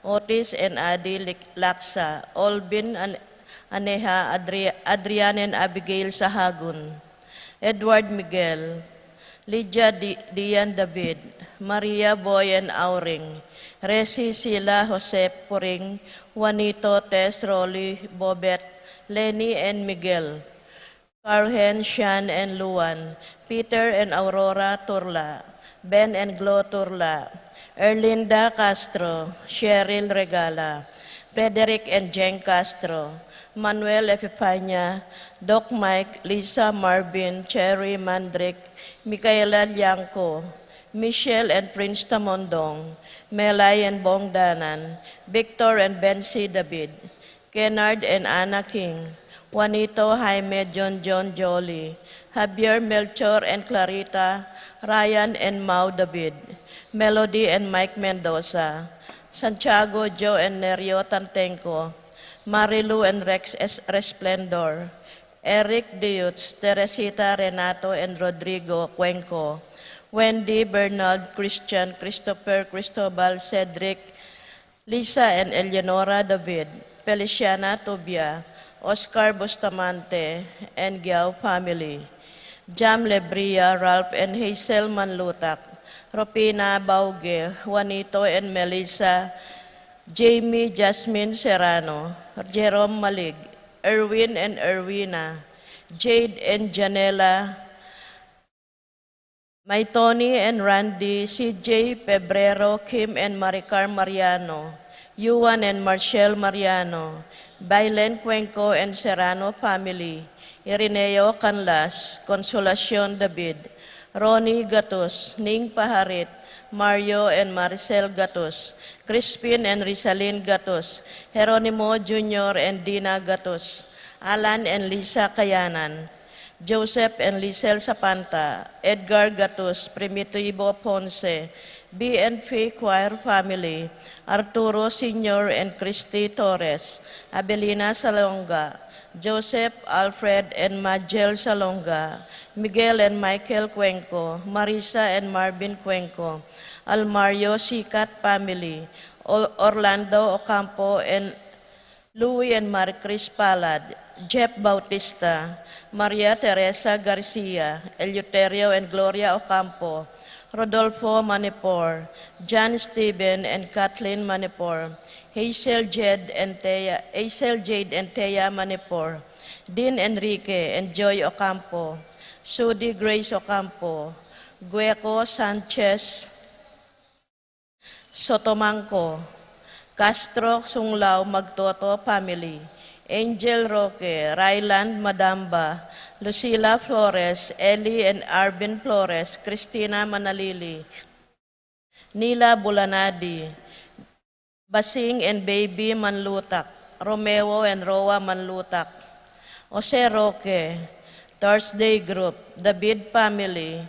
Otis and Adi Laksa, Olvin Aneha, Adrian and Abigail Sahagun, Edward Miguel, Lydia Dian David, Maria Boy and Auring, Resi Sila Jose Puring, Juanito Tess Rolly Bobet, Lenny and Miguel, Carlhen, Shan and Luan, Peter and Aurora Turla, Ben and Glo Turla, Erlinda Castro, Cheryl Regala, Frederick and Jen Castro, Manuel Epifania, Doc Mike, Lisa Marvin, Cherry Mandrick, Micaela Liangco, Michelle and Prince Tamondong, Melay and Bongdanan, Victor and Bensi David, Kennard and Anna King, Juanito, Jaime, John Jolie, Javier, Melchor and Clarita, Ryan and Mau David, Melody and Mike Mendoza, Santiago, Joe and Nerio Tantenco, Marilu and Rex Resplendor, Eric Diutz, Teresita Renato and Rodrigo Cuenco, Wendy, Bernard, Christian, Christopher, Cristobal, Cedric, Lisa and Eleonora David, Feliciana Tobia, Oscar Bustamante, and Giao family, Jam Lebria, Ralph and Hazel Manlutak, Ropina Bauge, Juanito and Melissa, Jamie Jasmine Serrano, Jerome Malig, Erwin and Erwina, Jade and Janela, My Tony and Randy, CJ Pebrero, Kim and Maricar Mariano, Yuan and Marcel Mariano, Bailen Cuenco and Serrano family, Irineo Canlas, Consolacion David, Ronnie Gatos, Ning Paharit, Mario and Maricel Gatos, Crispin and Rizalin Gatos, Jeronimo Jr. and Dina Gatos, Alan and Lisa Kayanan, Joseph and Lisel Sapanta, Edgar Gatos, Primitivo Ponce, BNP Choir family, Arturo Sr. and Christy Torres, Abelina Salonga, Joseph, Alfred and Majel Salonga, Miguel and Michael Cuenco, Marisa and Marvin Cuenco, Almario Sikat family, Orlando Ocampo and Louis and Maricris Palad, Jeff Bautista, Maria Teresa Garcia, Eleuterio and Gloria Ocampo, Rodolfo Manipor, John Stephen and Kathleen Manipor, Hazel Jade and Thea Manipor, Dean Enrique and Joy Ocampo, Sudi Grace Ocampo, Gueco Sanchez Sotomanco, Castro Sunglao Magtoto family, Angel Roque, Ryland Madamba, Lucila Flores, Ellie and Arvin Flores, Cristina Manalili, Nila Bulanadi, Basing and Baby Manlutak, Romeo and Roa Manlutak, Jose Roque, Thursday Group, David family,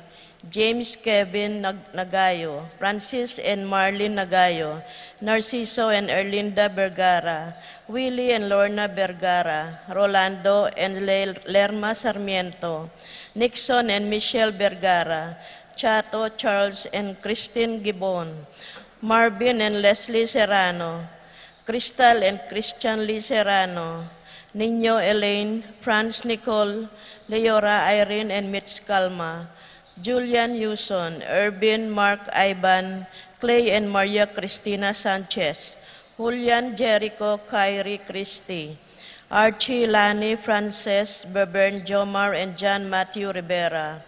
James Kevin Nagayo, Francis and Marlene Nagayo, Narciso and Erlinda Vergara, Willie and Lorna Vergara, Rolando and Lerma Sarmiento, Nixon and Michelle Vergara, Chato Charles and Christine Gibon, Marvin and Leslie Serrano, Crystal and Christian Lee Serrano, Nino Elaine, Franz Nicole, Leora Irene and Mitch Calma, Julian Yuson, Irvin, Mark Ivan, Clay and Maria Cristina Sanchez, Julian Jericho, Kyrie Christie, Archie, Lani, Frances, Bebern, Jomar, and John Matthew Rivera,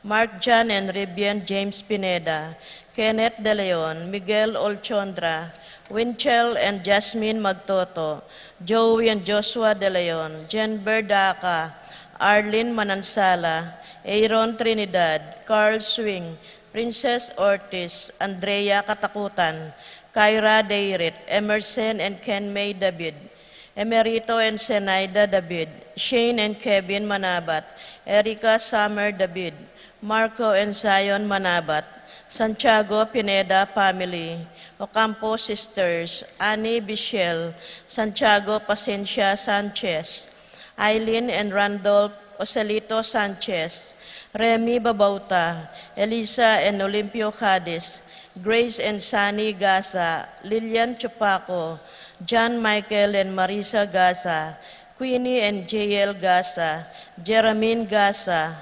Mark John and Ribian James Pineda, Kenneth De Leon, Miguel Olchondra, Winchell and Jasmine Magtoto, Joey and Joshua De Leon, Jen Berdaca, Arlene Manansala, Aaron Trinidad, Carl Swing, Princess Ortiz, Andrea Katakutan, Kyra Deirit, Emerson and Ken May David, Emerito and Senaida David, Shane and Kevin Manabat, Erica Summer David, Marco and Zion Manabat, Santiago Pineda family, Ocampo sisters, Annie Bichel, Santiago Pacencia Sanchez, Eileen and Randolph Ocelito Sanchez, Remy Babauta, Elisa and Olimpio Cadiz, Grace and Sunny Gasa, Lilian Chupaco, John Michael and Marisa Gasa, Queenie and JL Gasa, Jeramine Gasa,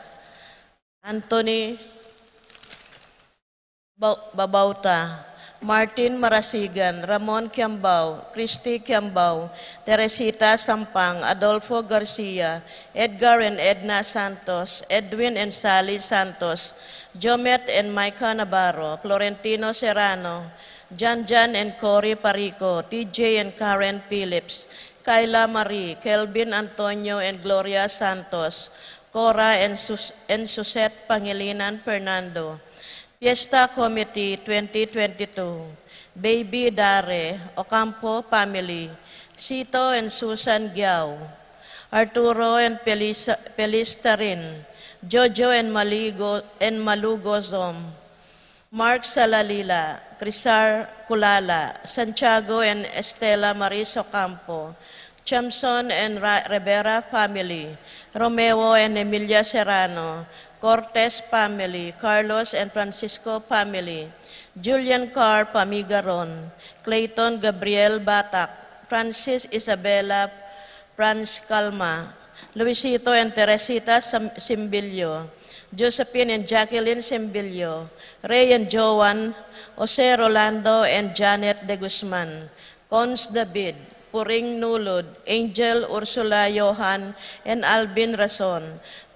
Anthony Babauta, Martin Marasigan, Ramon Kiambao, Christy Kiambao, Teresita Sampang, Adolfo Garcia, Edgar and Edna Santos, Edwin and Sally Santos, Jomet and Micah Navarro, Florentino Serrano, Jan and Cory Parico, TJ and Karen Phillips, Kyla Marie, Kelvin Antonio and Gloria Santos, Cora and Susette Pangilinan Fernando, Fiesta Committee 2022, Baby Dare, Ocampo Family, Sito and Susan Giao, Arturo and Pelistarin, Jojo and Malugo Zom, Mark Salalila, Crisar Kulala, Santiago and Estela Maris Ocampo, Chamson and Rivera Family, Romeo and Emilia Serrano, Cortez Family, Carlos and Francisco Family, Julian Carr Pamigaron, Clayton Gabriel Batak, Francis Isabella Franz Calma, Luisito and Teresita Simbilio, Josephine and Jacqueline Simbilio, Ray and Joan, Jose Rolando and Janet de Guzman, Cons David, Puring Nulod, Angel Ursula Johan and Alvin Rason,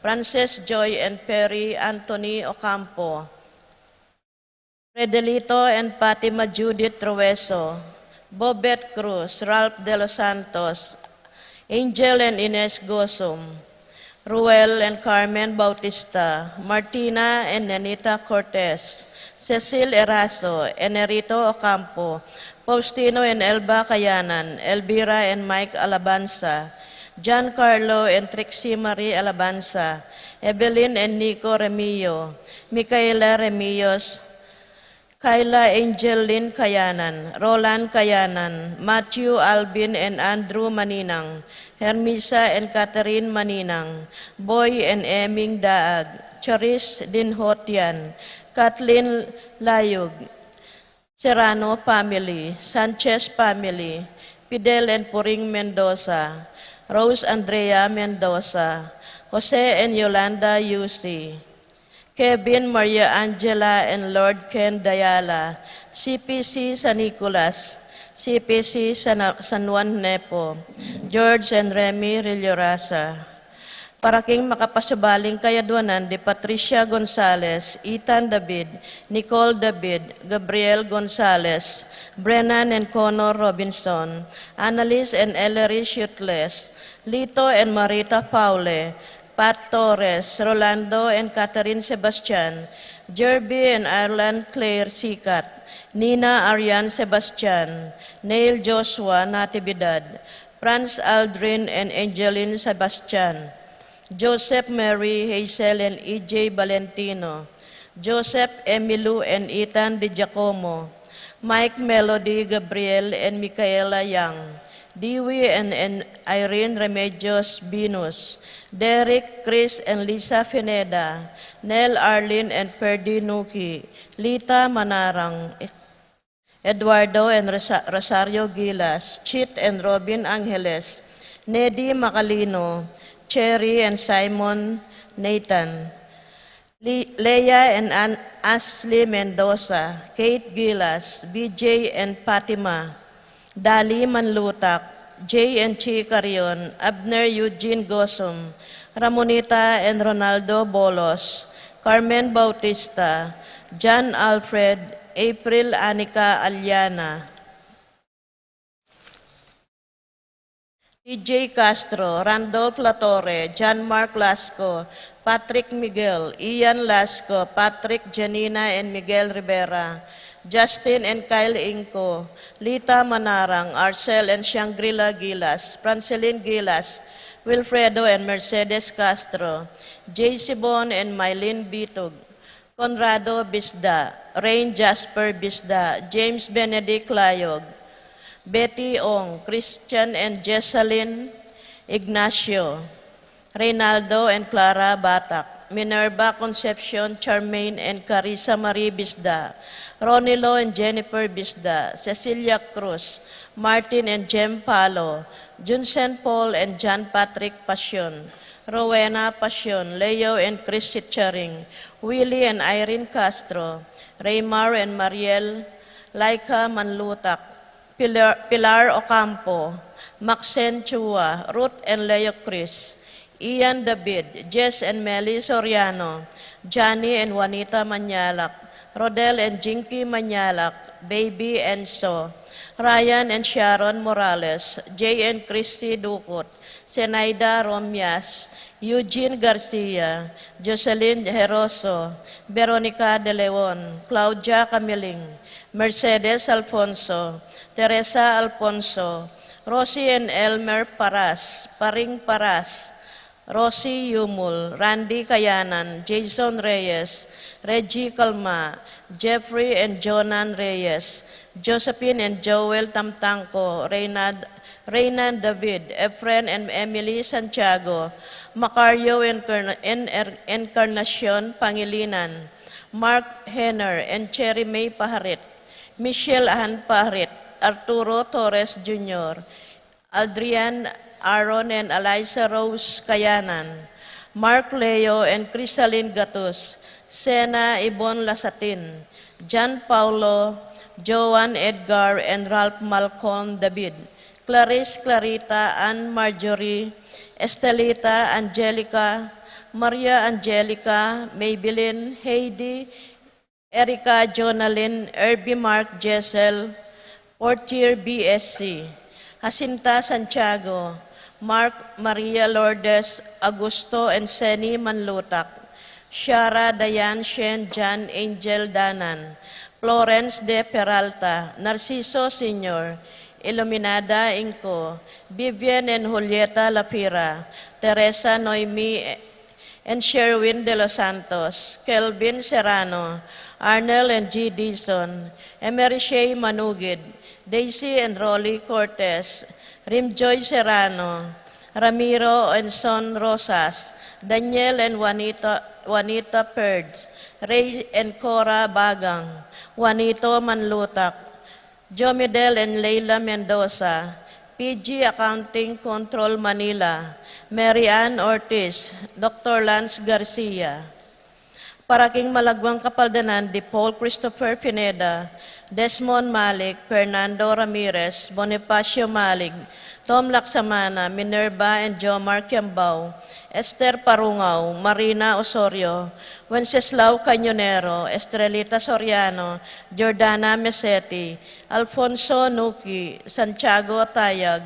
Frances Joy and Perry Anthony Ocampo, Redelito and Fatima Judith Trueso, Bobet Cruz, Ralph De Los Santos, Angel and Ines Gosum, Ruel and Carmen Bautista, Martina and Nenita Cortez, Cecil Eraso, Enerito Ocampo, Faustino and Elba Kayanan, Elvira and Mike Alabanza, Giancarlo and Trixie Marie Alabanza, Evelyn and Nico Remillo, Micaela Remillos, Kyla Angeline Kayanan, Roland Kayanan, Matthew Albin and Andrew Maninang, Hermisa and Catherine Maninang, Boy and Eming Daag, Charis Dinhotian, Kathleen Layug, Serrano Family, Sanchez Family, Fidel and Puring Mendoza, Rose Andrea Mendoza, Jose and Yolanda Yusi, Kevin Maria Angela and Lord Ken Dayala, CPC San Nicolas, CPC San Juan Nepo, George and Remy Rilloraza. Paraking makapasubaling kayadwanan di Patricia Gonzalez, Ethan David, Nicole David, Gabriel Gonzalez, Brennan and Connor Robinson, Annalise and Ellery Shutles, Lito and Marita Paule, Pat Torres, Rolando and Catherine Sebastian, Jerby and Ireland Claire Sikat, Nina Arian Sebastian, Neil Joshua Natividad, Franz Aldrin and Angeline Sebastian, Joseph Mary Hazel and E.J. Valentino, Joseph Emilu and Ethan Di Giacomo, Mike Melody Gabriel and Micaela Yang, Dewey and Irene Remedios Binus, Derek, Chris and Lisa Fineda, Nell Arlene and Ferdy Nuki, Lita Manarang, Eduardo and Rosario Gilas, Chit and Robin Angeles, Nedy Macalino, Cherry and Simon Nathan, Leia and Ashley Mendoza, Kate Gilas, BJ and Fatima, Dali Manlutak, Jay and Chi Carion, Abner Eugene Gosum, Ramonita and Ronaldo Bolos, Carmen Bautista, John Alfred, April Anika Aliana, TJ Castro, Randolph Latore, John Mark Lasco, Patrick Miguel, Ian Lasco, Patrick Janina and Miguel Rivera, Justin and Kyle Inco, Lita Manarang, Arcel and Shangri-La Gilas, Franceline Gilas, Wilfredo and Mercedes Castro, Jay Sibon and Mylene Bitug, Conrado Bisda, Rain Jasper Bisda, James Benedict Layog, Betty Ong, Christian and Jessalyn Ignacio, Reynaldo and Clara Batak, Minerva Concepcion, Charmaine and Carissa Marie Bisda, Ronilo and Jennifer Bisda, Cecilia Cruz, Martin and Jem Palo, Junsen Paul and John Patrick Passion, Rowena Passion, Leo and Chris Sitcharing, Willie and Irene Castro, Raymar and Mariel Laika Manlutak, Pilar Ocampo, Maxen Chua, Ruth and Leo Chris, Ian David, Jess and Melly Soriano, Johnny and Juanita Manyalak, Rodel and Jinky Manyalak, Baby Enzo, Ryan and Sharon Morales, Jay and Christy Dukut, Senaida Romias, Eugene Garcia, Jocelyn Heroso, Veronica De Leon, Claudia Camiling, Mercedes Alfonso, Teresa Alfonso, Rosie and Elmer Paras, Paring Paras, Rosie Yumul, Randy Kayanan, Jason Reyes, Reggie Calma, Jeffrey and Jonan Reyes, Josephine and Joel Tamtangco, Reynan David, Efren and Emily Santiago, Macario and Encarnacion Pangilinan, Mark Henner and Cherry May Paharit, Michelle Ahan Paharit, Arturo Torres Jr., Adrian Aaron and Eliza Rose Kayanan, Mark Leo and Crisaline Gatus, Sena Ibon Lasatin, John Paulo, Joan Edgar and Ralph Malcolm David, Clarice Clarita Ann Marjorie, Estelita Angelica, Maria Angelica, Maybelline, Heidi, Erica Jonalyn, Irby Mark Jessel, Portier BSC, Jacinta Santiago, Mark Maria Lourdes, Augusto and Seni Manlutak, Shara Dayan Shen Jan Angel Danan, Florence de Peralta, Narciso Sr., Iluminada Inco, Vivian and Julieta Lapira, Teresa Noemi and Sherwin de los Santos, Kelvin Serrano, Arnel and G. Dizon, Emery Shea Manugid, Daisy and Rolly Cortez, Rimjoy Serrano, Ramiro and Son Rosas, Daniel and Juanita Purds, Ray and Cora Bagang, Juanito Manlutak, Jomidel and Leila Mendoza, PG Accounting Control Manila, Mary Ann Ortiz, Dr. Lance Garcia. Paraking Malagwang Kapaldanan, di Paul Christopher Pineda, Desmond Malik, Fernando Ramirez, Bonifacio Malig, Tom Laksamana, Minerva and Jomar Kiambao, Esther Parungaw, Marina Osorio, Wenceslao Cañonero, Estrelita Soriano, Jordana Mesetti, Alfonso Nuki, Santiago Tayag,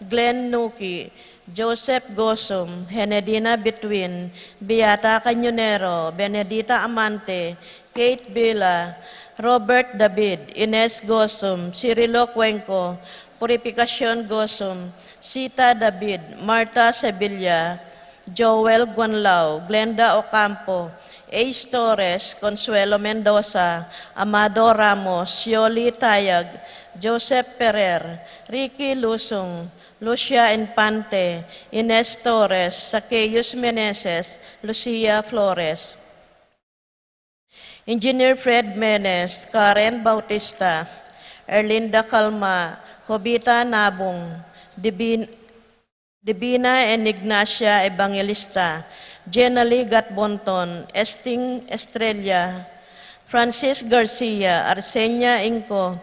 Glenn Nuki, Joseph Gosum, Henedina Betwin, Beata Cañonero, Benedita Amante, Kate Villa, Robert David, Ines Gosum, Cirilo Cuenco, Purificacion Gosum, Sita David, Marta Sevilla, Joel Guanlao, Glenda Ocampo, Ace Torres, Consuelo Mendoza, Amado Ramos, Yoli Tayag, Joseph Ferrer, Ricky Lusung, Lucia Infante, Ines Torres, Zacchaeus Meneses, Lucia Flores. Engineer Fred Menes, Karen Bautista, Erlinda Calma, Jovita Nabong, Divina and Ignacia Evangelista, Jenali Gatbonton, Esting Estrella, Francis Garcia, Arsenia Inco,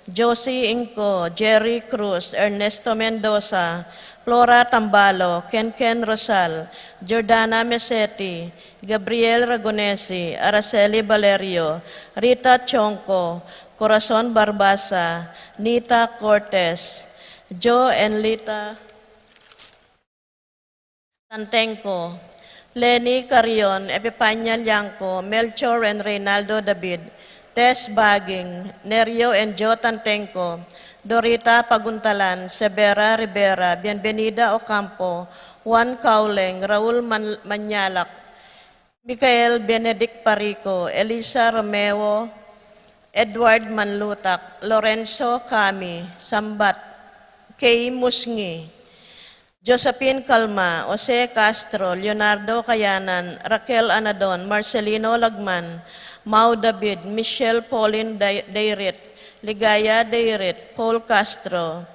Josie Inco, Jerry Cruz, Ernesto Mendoza, Flora Tambalo, Ken Rosal, Jordana Mesetti, Gabriel Ragonesi, Araceli Valerio, Rita Chonco, Corazon Barbasa, Nita Cortez, Joe and Lita Tantenco, Lenny Carion, Epipanya Liangco, Melchor and Reynaldo David, Tess Baging, Nerio and Joe Tantenco, Dorita Paguntalan, Severa Rivera, Bienvenida Ocampo, Juan Cauleng, Raul Manyalak, Michael Benedict Parico, Elisa Romeo, Edward Manlutak, Lorenzo Cami, Sambat, Kay Musngi, Josephine Calma, Jose Castro, Leonardo Cayanan, Raquel Anadon, Marcelino Lagman, Mau David, Michelle Pauline Dayrit, Ligaya Dayrit, Paul Castro,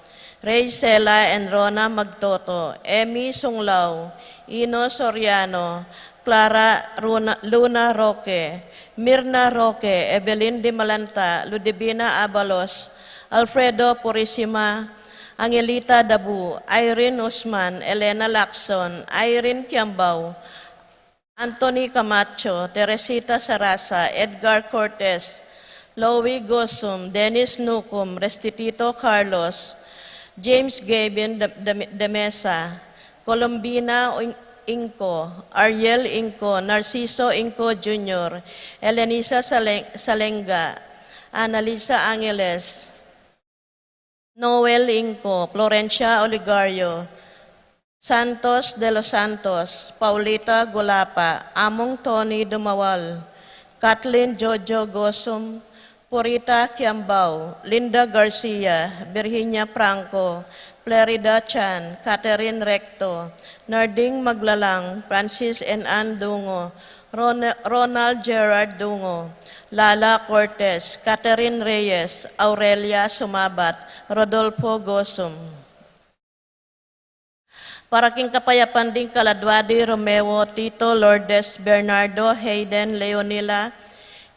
Ray Sela and Rona Magtoto, Emmy Sunglao, Ino Soriano, Clara Luna Roque, Mirna Roque, Evelyn de Malanta, Ludivina Abalos, Alfredo Purisima, Angelita Dabu, Irene Usman, Elena Lacson, Irene Kiambao, Anthony Camacho, Teresita Sarasa, Edgar Cortez, Loie Gosum, Dennis Nucum, Restituto Carlos, James Gavin de Mesa, Colombina Inco, Ariel Inco, Narciso Inco Jr., Elenisa Salenga, Analisa Angeles, Noel Inco, Florencia Oligario, Santos de los Santos, Paulita Golapa, Among Tony Dumawal, Kathleen Jojo Gosum, Purita Kiambao, Linda Garcia, Virginia Franco, Florida Chan, Catherine Recto, Narding Maglalang, Francis and Ann Dungo, Ronald Gerard Dungo, Lala Cortez, Catherine Reyes, Aurelia Sumabat, Rodolfo Gosum. Para king kapayapan din Kaladwadi, Romeo, Tito, Lourdes, Bernardo, Hayden, Leonila,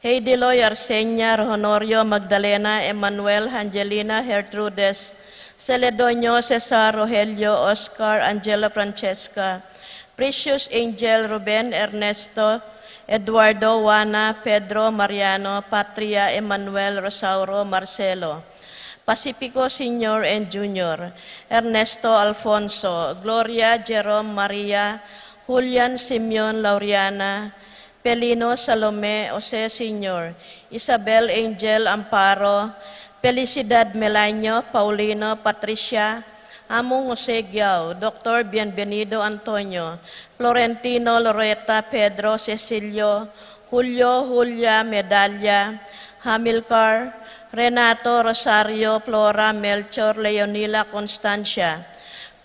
Heidiloy, Arsenia, Honorio, Magdalena, Emmanuel, Angelina, Gertrudes, Celedonio, Cesar, Rogelio, Oscar, Angela Francesca, Precious Angel, Ruben, Ernesto, Eduardo, Juana, Pedro, Mariano, Patria, Emmanuel, Rosauro, Marcelo, Pacifico Senior and Junior, Ernesto Alfonso, Gloria, Jerome, Maria, Julian, Simeon, Lauriana, Pelino, Salome, Jose Senior, Isabel, Angel, Amparo, Felicidad Melanio, Paulino, Patricia, Among Jose Giao, Dr. Bienvenido Antonio, Florentino, Loretta, Pedro, Cecilio, Julio, Julia, Medalla, Hamilcar, Renato, Rosario, Flora, Melchor, Leonila, Constancia,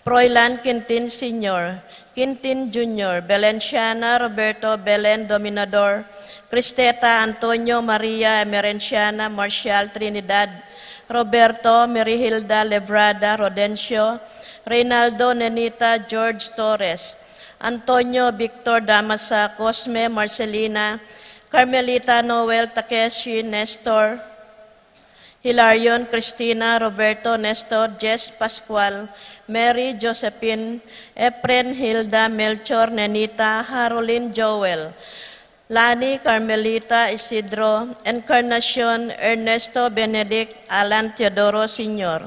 Froilan Quintin Sr., Quintin Jr., Belenciana, Roberto, Belen Dominador, Cristeta, Antonio, Maria, Emerenciana, Marcial, Trinidad, Roberto, Merihilda, Lebrada, Rodencio, Reynaldo, Nenita, George Torres, Antonio, Victor, Damasa, Cosme, Marcelina, Carmelita, Noel, Takeshi, Nestor, Hilarion, Cristina, Roberto, Nestor, Jess, Pascual, Mary, Josephine, Efren, Hilda, Melchor, Nenita, Harolyn, Joel, Lani, Carmelita, Isidro, Encarnacion, Ernesto, Benedict, Alan, Teodoro, Sr.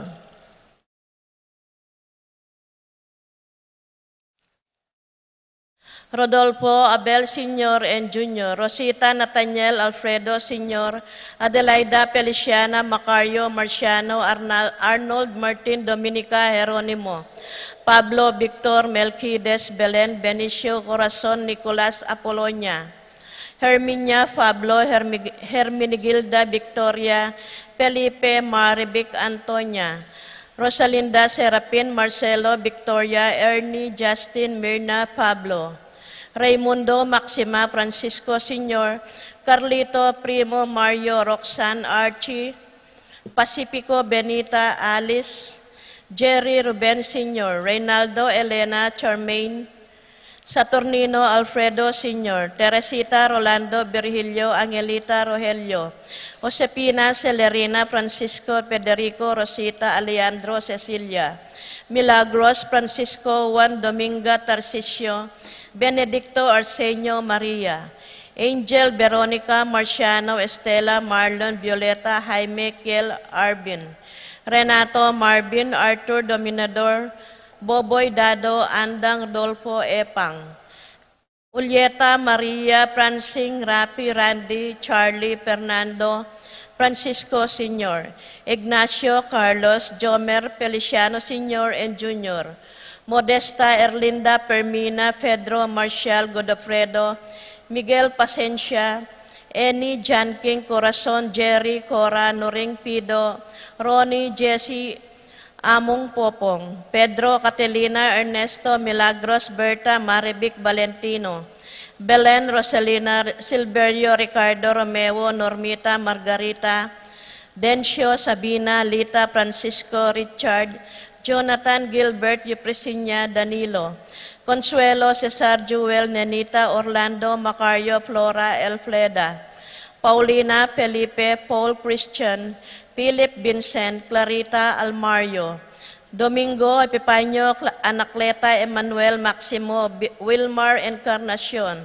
Rodolfo, Abel Sr. and Jr., Rosita, Nathaniel, Alfredo Sr., Adelaida, Feliciana, Macario, Marciano, Arnold, Martin, Dominica, Jeronimo, Pablo, Victor, Melquides, Belen, Benicio, Corazon, Nicolas, Apolonia, Herminia, Pablo, Herminigilda, Victoria, Felipe, Maribic, Antonia, Rosalinda, Serapin, Marcelo, Victoria, Ernie, Justin, Mirna, Pablo, Raimundo, Maxima, Francisco Sr., Carlito, Primo, Mario, Roxanne, Archie, Pacifico, Benita, Alice, Jerry, Ruben Sr., Reynaldo, Elena, Charmaine, Saturnino, Alfredo Sr., Teresita, Rolando, Virgilio, Angelita, Rogelio, Josepina, Celerina, Francisco, Federico, Rosita, Alejandro, Cecilia, Milagros, Francisco, Juan, Dominga, Tarcisio, Benedicto, Arsenio, Maria, Angel, Veronica, Marciano, Estela, Marlon, Violeta, Jaime, Kiel, Arvin, Renato, Marvin, Arthur, Dominador, Boboy, Dado, Andang, Rodolfo, Epang, Ulieta, Maria, Francing, Rapi, Randy, Charlie, Fernando, Francisco Sr., Ignacio, Carlos, Jomer, Feliciano Sr. and Jr., Modesta, Erlinda, Permina, Pedro, Marcial, Godofredo, Miguel Pasencia, Eni, John King, Corazon, Jerry, Cora, Noring Pido, Ronnie, Jesse, Among Popong, Pedro Catelina Ernesto Milagros Berta Marivic Valentino, Belen Rosalina Silverio Ricardo Romeo Normita Margarita, Dencio Sabina Lita Francisco Richard, Jonathan Gilbert Yupresinya Danilo, Consuelo Cesar Jewel Nenita Orlando Macario Flora Elfleda, Paulina Felipe Paul Christian, Philip Vincent Clarita Almario, Domingo Epipanyo Anacleta Emmanuel Maximo Wilmar Encarnacion,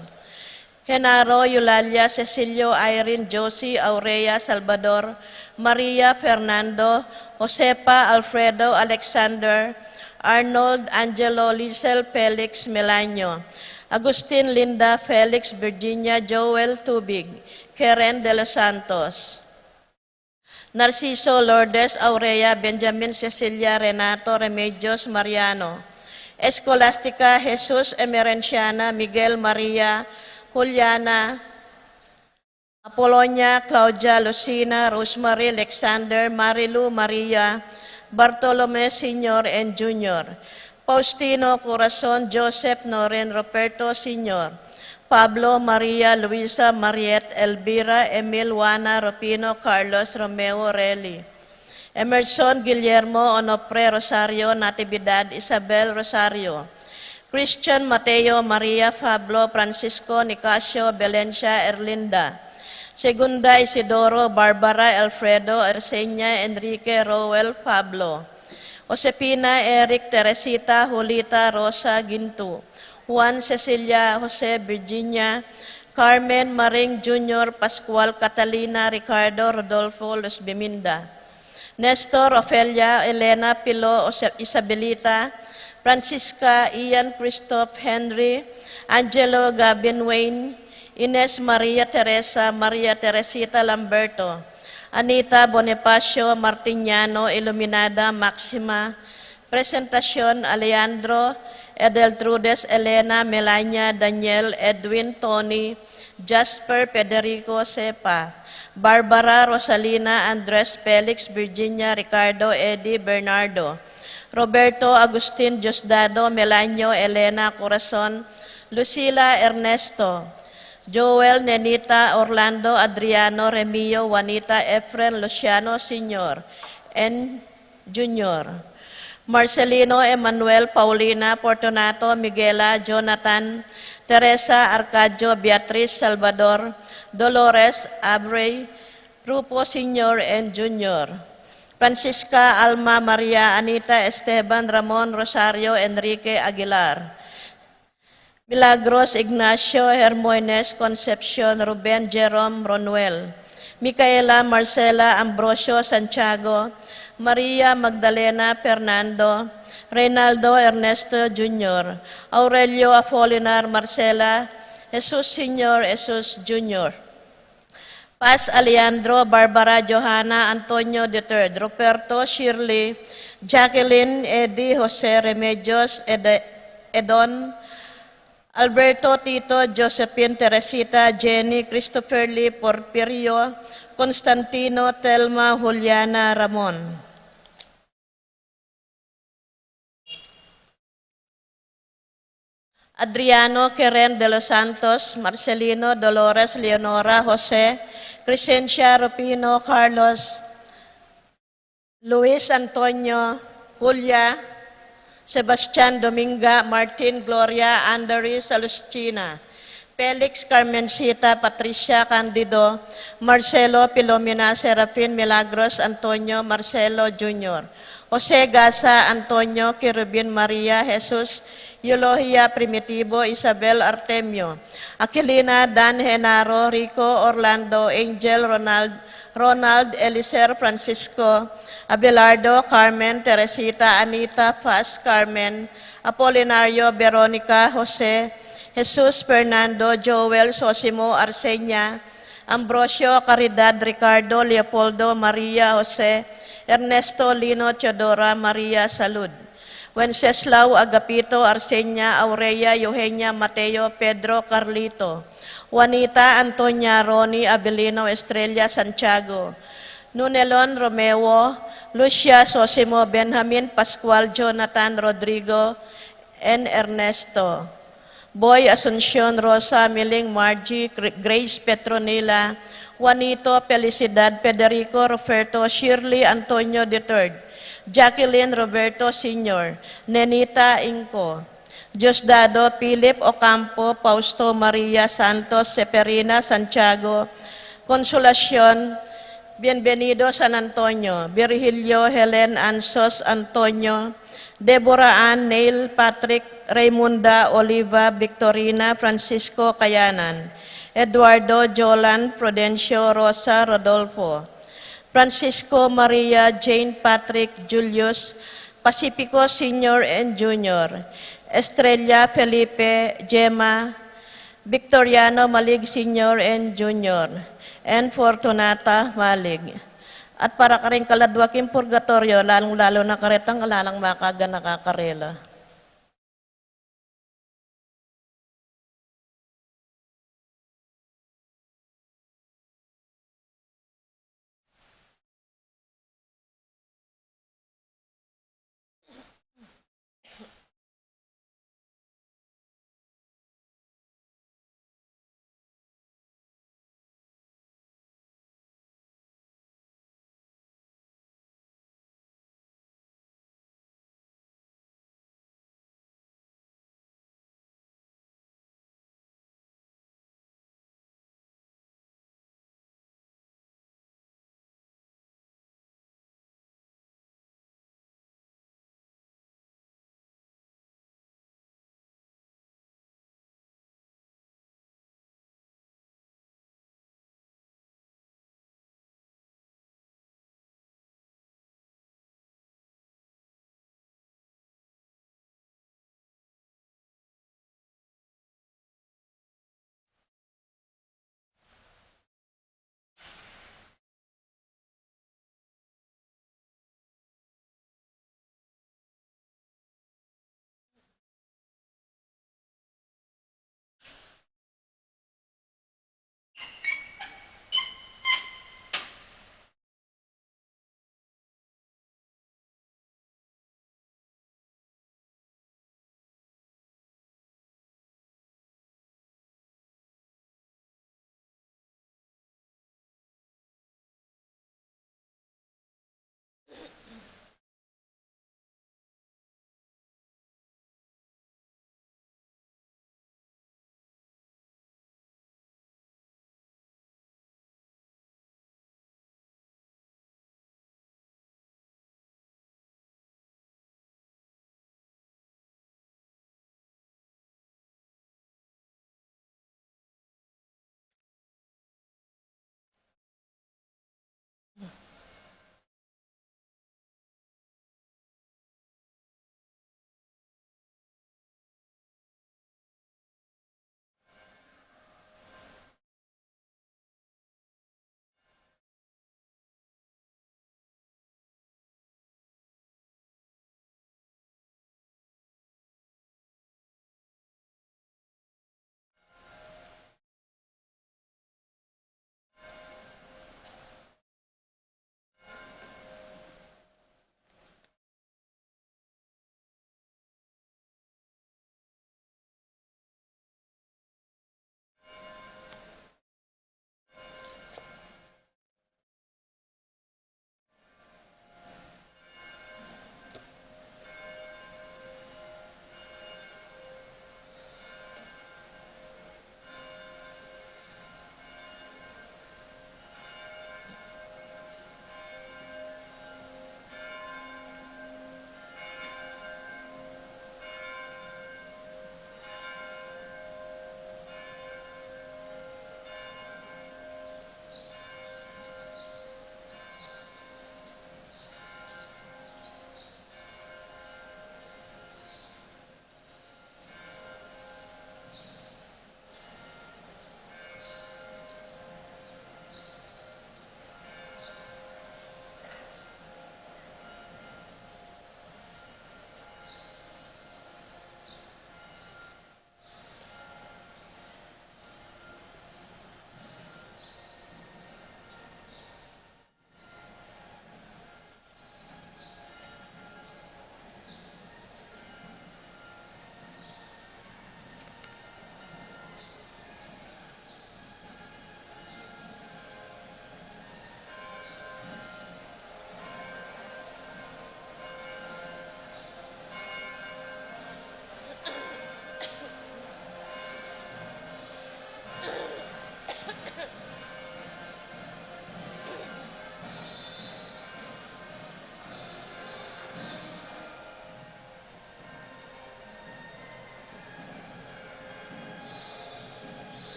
Genaro Eulalia Cecilio Irene Josie Aurea Salvador, Maria Fernando, Josepa Alfredo Alexander, Arnold Angelo Lizel Felix Melanio, Agustin Linda Felix Virginia Joel Tubig, Keren de los Santos, Narciso Lourdes Aurea Benjamin Cecilia Renato Remedios Mariano, Escolástica Jesus Emerenciana Miguel Maria Juliana, Apolonia Claudia Lucina Rosemary Alexander Marilu Maria, Bartolome Sr. and Jr., Faustino Corazon Joseph Noren Roberto Sr., Pablo Maria Luisa Mariette Elvira Emil Juana Rupino Carlos Romeo Relly, Emerson Guillermo Onofre Rosario Natividad Isabel Rosario, Christian Mateo Maria Pablo Francisco Nicasio Valencia Erlinda, Segunda Isidoro Barbara Alfredo Ersenia Enrique Rowell Pablo, Josepina Eric Teresita Julita Rosa Gintu, Juan Cecilia Jose Virginia, Carmen Maring Jr. Pascual Catalina Ricardo Rodolfo Los Biminda, Nestor Ofelia Elena Pilo Isabelita, Francisca Ian Christoph Henry, Angelo Gavin Wayne, Ines Maria Teresa Maria Teresita Lamberto, Anita Bonifacio Martiniano Iluminada Maxima, Presentacion Alejandro Edeltrudes Elena Melania Daniel Edwin Tony, Jasper Federico Sepa, Barbara Rosalina Andres Felix Virginia Ricardo Eddie Bernardo, Roberto Agustin Diosdado Melanio Elena Corazon, Lucila Ernesto, Joel Nenita Orlando Adriano Remio Juanita Efren Luciano Sr. and Jr., Marcelino Emmanuel Paulina Fortunato Miguela Jonathan Teresa Arcadio Beatriz Salvador Dolores Abrey Rupo Sr. and Jr., Francisca Alma Maria Anita Esteban Ramon Rosario Enrique Aguilar, Milagros Ignacio Hermoines Concepcion Ruben Jerome Ronuel, Micaela Marcela Ambrosio Santiago, Maria Magdalena Fernando, Reynaldo Ernesto Jr., Aurelio Apolinar Marcela, Jesus Sr., Jesus Jr., Paz Alejandro Barbara Johanna Antonio III, Roberto Shirley, Jacqueline Eddie Jose Remedios Edon, Alberto Tito Josephine Teresita Jenny Christopher Lee Porfirio, Constantino Telma Juliana Ramon, Adriano Keren de los Santos, Marcelino Dolores Leonora Jose, Crescencia Rupino Carlos, Luis Antonio Julia, Sebastian Dominga Martin Gloria Andres Alustina, Felix Carmencita Patricia Candido, Marcelo Pilomena Serafin Milagros Antonio Marcelo Jr., Jose Gasa Antonio Quirubin Maria Jesus, Eulogia Primitivo Isabel Artemio, Aquilina Dan Genaro Rico Orlando Angel Ronald Elicer Francisco, Abelardo Carmen Teresita Anita Paz Carmen, Apolinario Veronica Jose, Jesus Fernando Joel Sosimo Arsenia, Ambrosio Caridad Ricardo Leopoldo Maria Jose, Ernesto Lino Teodora Maria Salud, Wenceslao Agapito Arsenia Aurea Eugenia Mateo Pedro Carlito, Juanita Antonia Roni Abelino Estrella Santiago, Nunelon Romeo Lucia Sosimo, Benjamin Pascual, Jonathan Rodrigo, and Ernesto. Boy Asuncion, Rosa Miling, Margie, Grace Petronila, Juanito Felicidad, Federico Roberto, Shirley Antonio III, Jacqueline Roberto Sr., Nenita Inco, Diosdado Philip Ocampo, Fausto Maria Santos, Seferina Santiago, Consolacion Bienvenido San Antonio, Virgilio Helen Ansos Antonio, Deborah Ann Neil Patrick Raymunda Oliva Victorina Francisco Cayanan, Eduardo Jolan Prudencio Rosa Rodolfo, Francisco Maria Jane Patrick Julius Pacifico Senior and Junior, Estrella Felipe Gemma Victoriano Malig Senior and Junior, and Fortunata Malig. At para ka rin kaladwaking purgatorio, lalong-lalo na karetang alalang makaga nakakarela.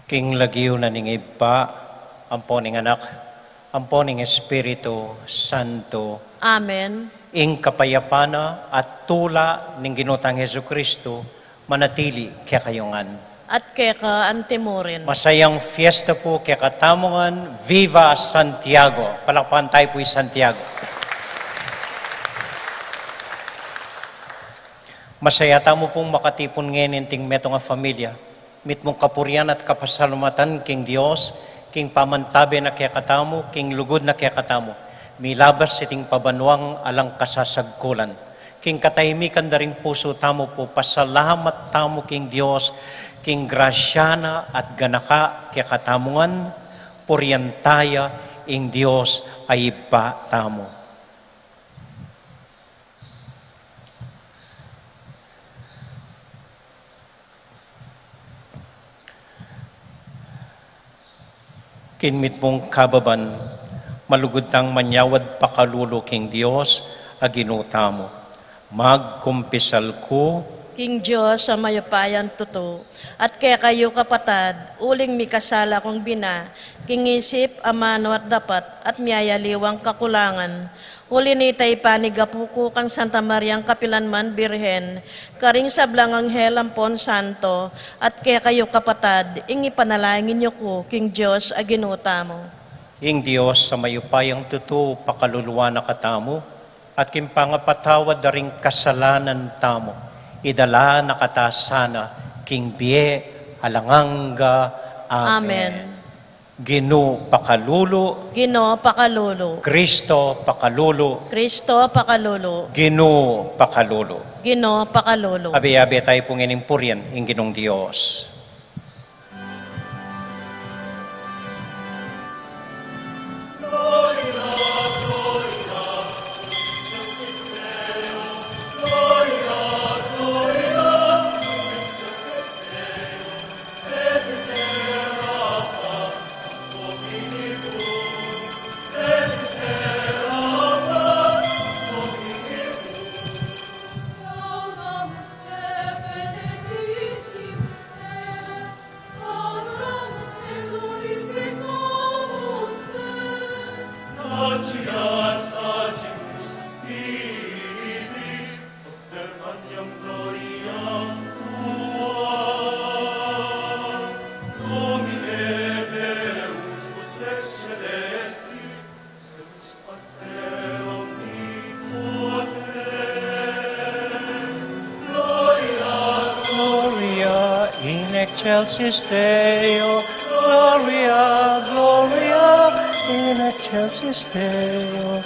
King lagiw na ning iba, ampo ning anak, ampo ning Espiritu Santo, Amen. ing kapayapana at tula ning ginutang Hesu Kristo, manatili kaya kayongan. At keka antimurin. Masayang fiesta po kaya katamongan, Viva Santiago! Palakpakan tayo po Santiago. Masaya tamo pong makatipon ngayon ting meto nga familia. Mit mong kapurian at kapasalamatan king Dios, king pamantabe na kaya katamo, king lugod na kaya katamo. Milabas siting pabanwang alang kasasagkulan. King katahimikan da ring puso tamo po, pasalamat tamo king Dios, king grasyana at ganaka kaya katamungan, puryantaya ing Dios ay iba tamo. Kinmit mong kababan, malugod tang manyawad pakalulo king Dios, aginutamo. Magkumpisal ko, King Diyos sa mayapayan tuto, at kaya kayo kapatad, uling mikasala kong bina, king isip, amano at dapat, at miyayaliwang kakulangan. Uli nitay panigapuko kang Santa Mariang Kapilanman Birhen, karing sablang Anghel Ampon Santo, at kaya kayo kapatad, ingi panalangin niyo ko, King Diyos, aginuta mo. ing Dios sa mayupayang tuto pakaluluwa na katamo, at kimpangapatawad da ring kasalanan tamo, idala na katasana, king biye, alanganga, Amen. Gino pakalulo, Gino pakalulo, Kristo pakalulo, Kristo pakalulo, Gino pakalulo. Gino pakalulo. Abi-abi tayo pong inimpuryan, ing Ginong Diyos. Gloria in excelsis Deo, Gloria, Gloria in excelsis Deo.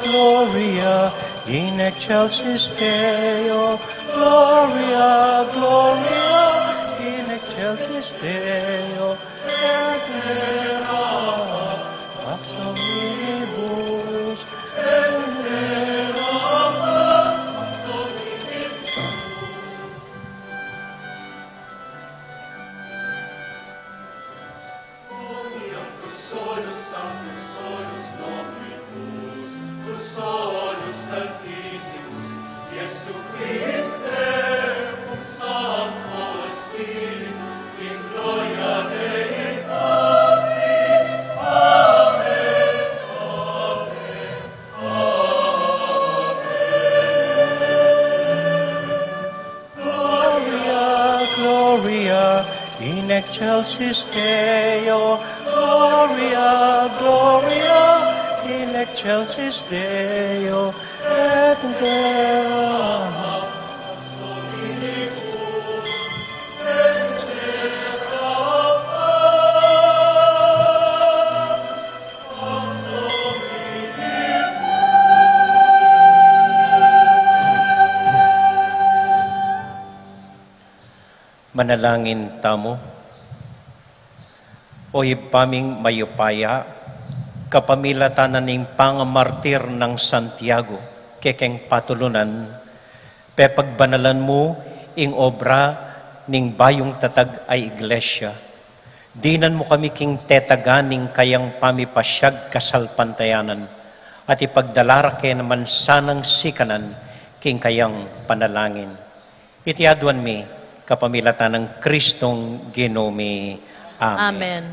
Gloria in excelsis Deo, Gloria, Gloria in excelsis Deo, et era pax omnibus, et era pax omnibus. Solus Sanctus, Solus Dominus, Solus Altissimus, Jesu Christe, cum Sancto Spiritu, in gloria Dei Patris. Amen. excelsis Deo, Gloria, Gloria, in excelsis Deo, et in terra. Manalangin tamo. Oy paming mayupaya, kapamilatanan ning pangamartir ng Santiago, kekeng patulunan, pepagbanalan mo ing obra ning bayong tatag ay iglesia. Dinan mo kami king tetaganing kayang pamipasyag kasalpantayanan, at ipagdalara kaya naman sanang sikanan king kayang panalangin. Itiadwan mi, kapamilatan ng Kristong Ginome. Amen. Amen.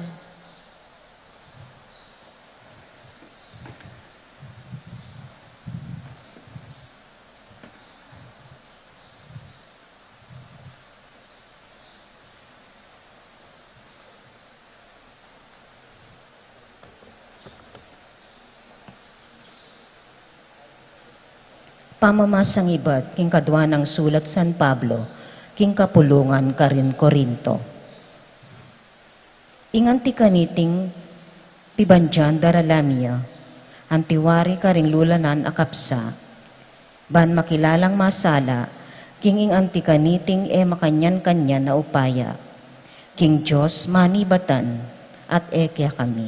Pamamasang ibat, king kadwa ng sulat San Pablo, king kapulungan karin Korinto. Inganti kaniting pibandyan daralamia, antiwari karing lulanan akapsa, ban makilalang masala, king inganti kaniting makanyan-kanyan na upaya, king Diyos manibatan at kaya kami.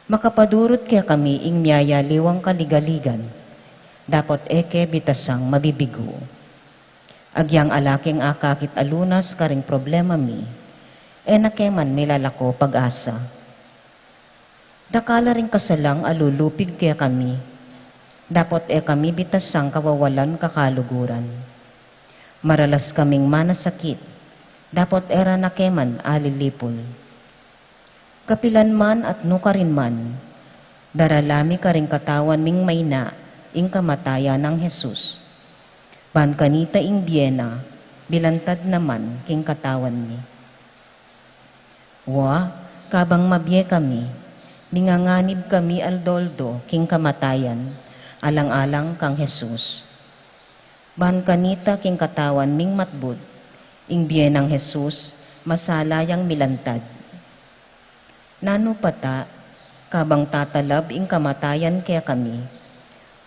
Makapadurot kaya kami ing miyaya liwang kaligaligan, dapat eke bitasang mabibigo. Agyang alaking akakit alunas karing problema mi, nakeman milalako pag-asa. Dakala rin kasalang alulupig kaya kami, dapat kami bitasang kawawalan kakaluguran. Maralas kaming manasakit, dapat era nakeman alilipol. Kapilan man at nukarin man, daralami karing katawan ming mayna, ing kamatayan ng Jesus. Ban kanita ing Biena, bilantad naman king katawan mi. Wa, kabang mabye kami, minganganib kami aldoldo king kamatayan, alang-alang kang Jesus. Ban kanita king katawan ming matbud, ing Bienang Jesus, masalayang milantad. Nano pata, kabang tatalab ing kamatayan kaya kami,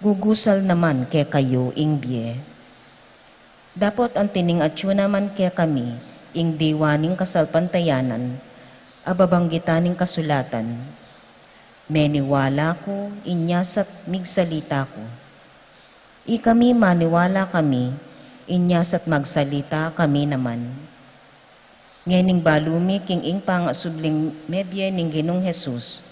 gugusal naman kaya kayo ing biye. Dapat ang tining atyo naman kaya kami, ing diwaning kasalpantayanan, ababanggitaning kasulatan. Meniwala ko, inyasat migsalita ko. Ikami maniwala kami, inyasat magsalita kami naman. Nganing balumi king ing pangasubling mebye ning Ginong Jesus,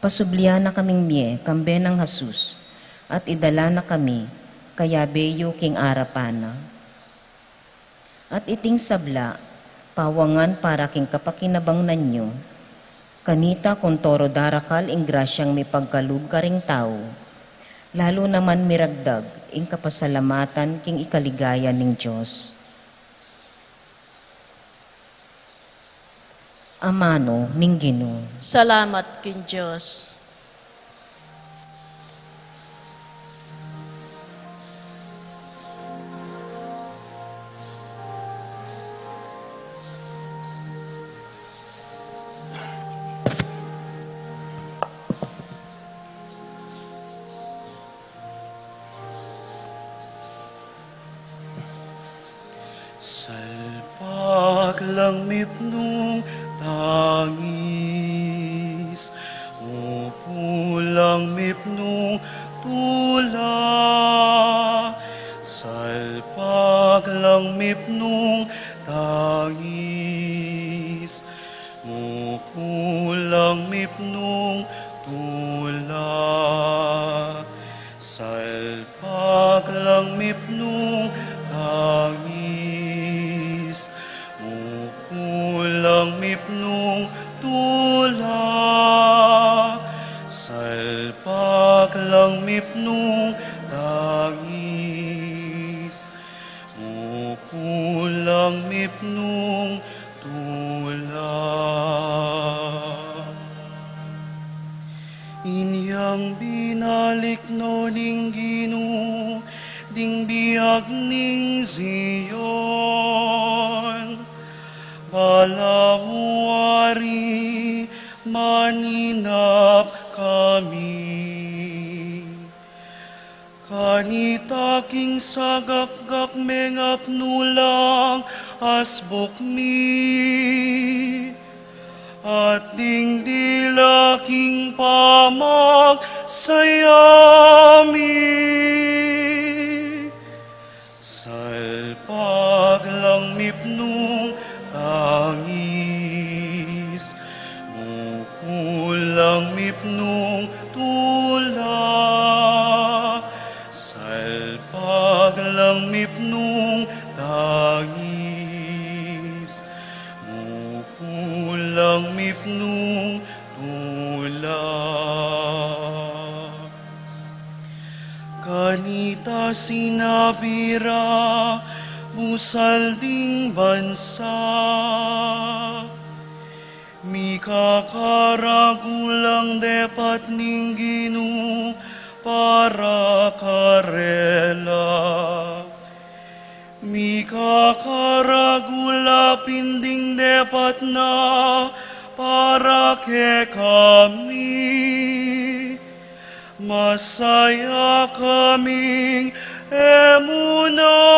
pasublian na kaming miye, kambe ng Jesus, at idala na kami, kaya beyo king arapana. At iting sabla, pawangan para king kapakinabang nanyo, kanita kung toro darakal ing grasyang may pagkalug karing tao, lalo naman miragdag ing kapasalamatan king ikaligaya ning Diyos. Amano ning Ginoo. Salamat kin Diyos. Salpag langmip nung tangis, upulang mip nung tula. Salpag langmip nung tangis, upulang mip nung tula. Salpag langmip nung tangis, ukulang mipnong tula. Salpak lang mipnong tangis, ukulang mipnong tula. kalawari, maninap kami. Kanitaking sagakgak mengap nulang asbok mi. At dingdilaking pamag sayami. Salpag lang mipnong tangis, mukulang mipnong tula. Salpag lang mipnong tangis, mukulang mipnong tula. Kanita sinabira, busal ding bansa. Mikakaragulang depat ning Ginoo para karela. Mikakaragula pinding depat na para ke kami. Masaya kaming emunano.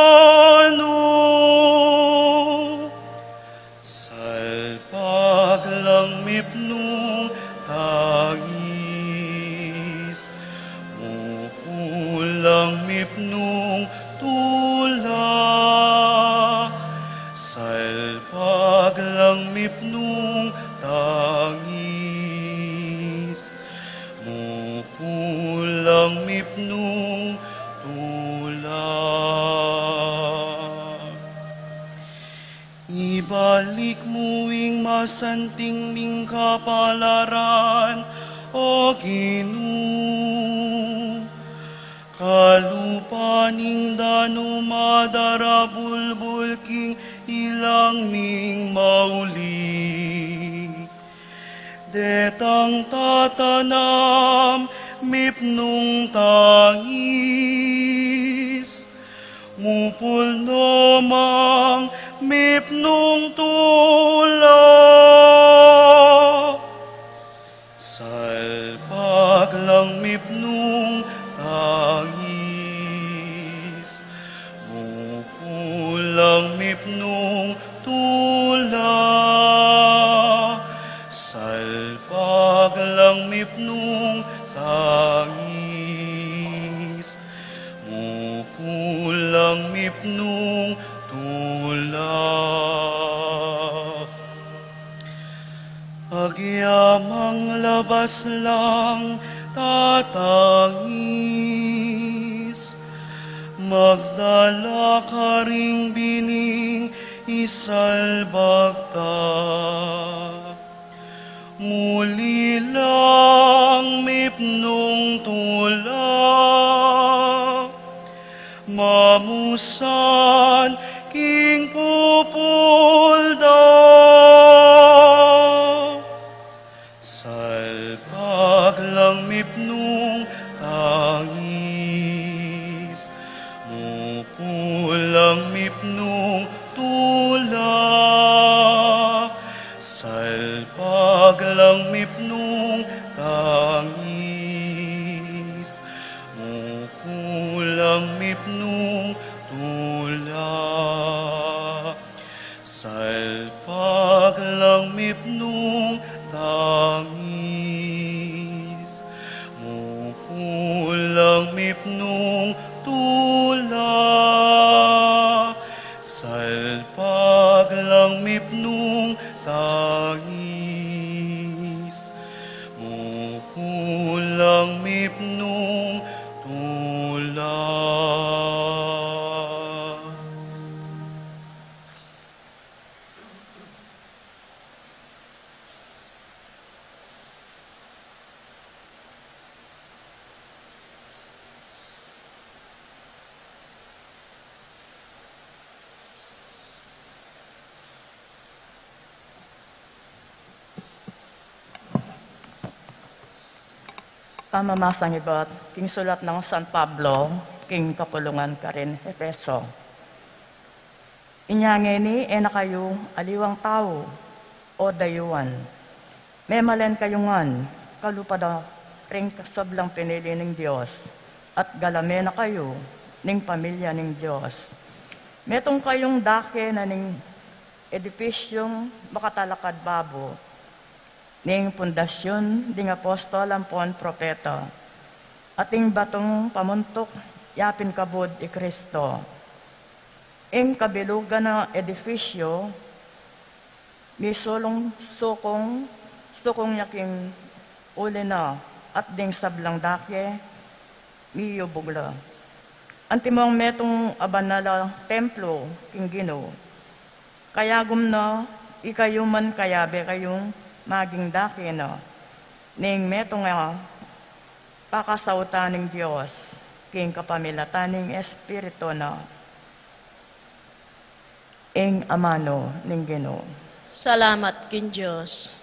Salpag lang mipnong tangis, mukulang mipnong tula. Salpag lang mipnong tangis, mukulang mipnong tula. Ibalik muing masanting ming kapalaran, O Ginoo. Kalupaning dano madara bulbul king ilang ning mauli. Detang tatanam mipnong tangis, mupul nomang mipnong tula. Salpag lang mipnong tangis, mukulang mipnong tula. Salpag lang mipnong tangis, mukulang mipnong tula. Agyamang labas lang tatangis, magdala ka ring bining isalbagta. Muli lang mipnong tula, mamusan king pupulda. Salpag lang mipnong tangis, mukulang mipnong tula. Salpag lang mipnong tangis, mukulang mipnong tula. Salpag lang mipnong tangis, mukulang mipnong tula. Salpag lang mipnong tangis, mukulang mipnong tula. Pamamasang iba't king sulat ng San Pablo, king kapulungan ka rin, Efeso. Inyangeni na kayo aliwang tao o dayuan. Memalen kayungan, kalupada ring kasablang pinili ng Diyos, at galame na kayo ning pamilya ng Diyos. Metong kayong dake na ning edipisyong makatalakad babo, ning pundasyon ding apostol ampon propeta, ating batong pamuntok yapin kabod i Kristo. Ing kabilugan na edifisyo, may sukong yaking uli na at ding sablang dake, may yubugla. Antimong metong abanala templo king Ginoo, kaya gumna ikayuman kayabe kayong maging dake na, ning metong pakasautan ng Diyos, king kapamilatan ng Espiritu na, ing amano ng Ginoo. Salamat kin Diyos.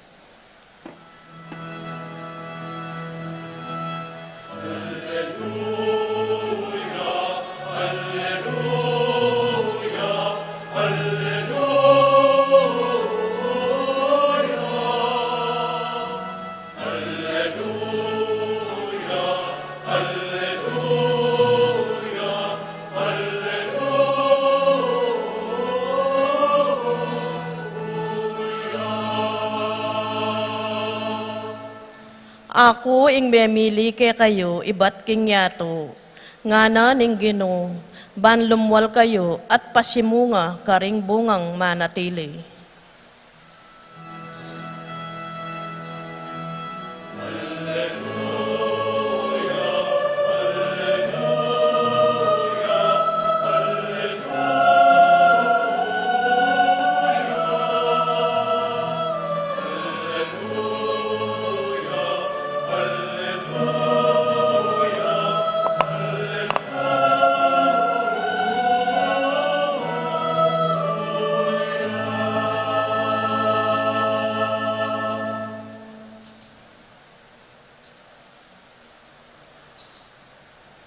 Ako ing memili kay kayo, ibat king yato. Ngana ning Ginoo, banlumwal kayo at pasimunga karing bungang manatili.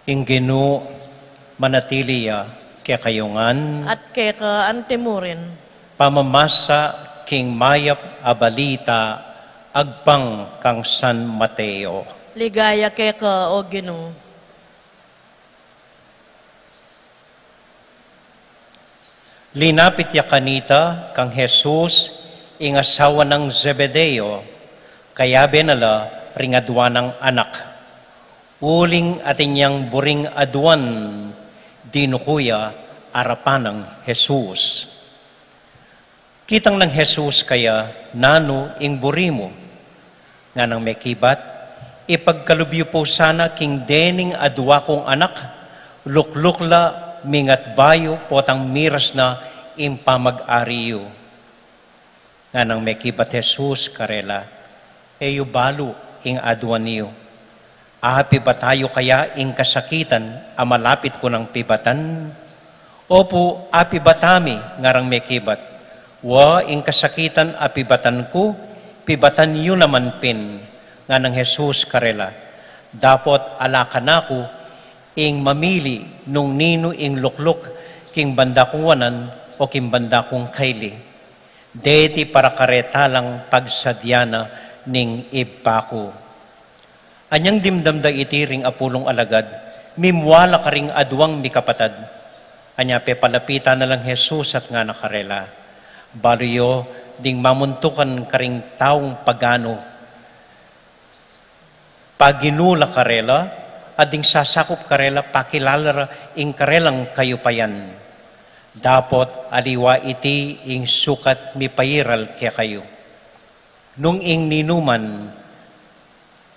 Ing Ginoo manatiliya kaya kayungan, At keka antimurin. pamamasa king mayap abalita agpang kang San Mateo. Ligaya keka o Ginoo. Linapit ya kanita kang Jesus ing asawa ng Zebedeo, kaya benala ringadwa ng anak. Uling atinyang buring aduan, dinukuya arapan ng Jesus. Kitang ng Jesus kaya, nano ing burimo, nga nang may kibat, ipagkalubyo po sana king dening adwa kong anak, luklukla mingat bayo potang miras na impamag-ariyo. Nga nang may kibat Jesus karela, eyo balo ing adwa niyo. Api ba tayo kaya ing kasakitan, amalapit ko ng pibatan? Opo, api batami, ngarang may kibat. Wa ing kasakitan apibatan ko, pibatan yun naman pin, nga ng Jesus karela. Dapot alakan ako, ing mamili nung nino ing lukluk, king banda kong wanan, o king banda kong kaili. Deti para karetalang pagsadyana ning ibako. Anyang dimdamda itiring apulong alagad, mimwala ka ring adwang mikapatad. Anya pe palapitan na lang Jesus at nga nakarela. Baliyo, ding mamuntukan ka ring taong pagano. Paginula karela, at ding sasakop karela, pakilalara ing karelang kayo payan. Dapot aliwa iti ing sukat mi pairal kaya kayo. Nung ing ninuman,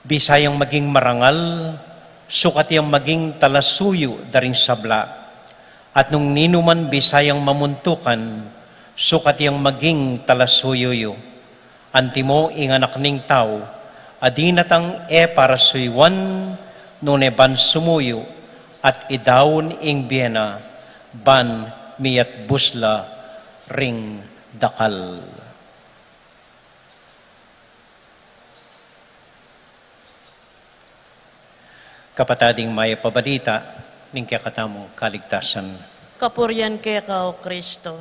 bisayang maging marangal, sukat yang maging talasuyo daring sabla. At nung ninuman bisayang mamuntukan, sukat yang maging talasuyo. Antimo ing anak ning tao, adinatang para suywan, nune ban sumuyo, at idawon ing biena, ban miyat busla ring dakal. Kapatading may pabalita, ning kakatamong kaligtasan. Kapuryan keka o Kristo.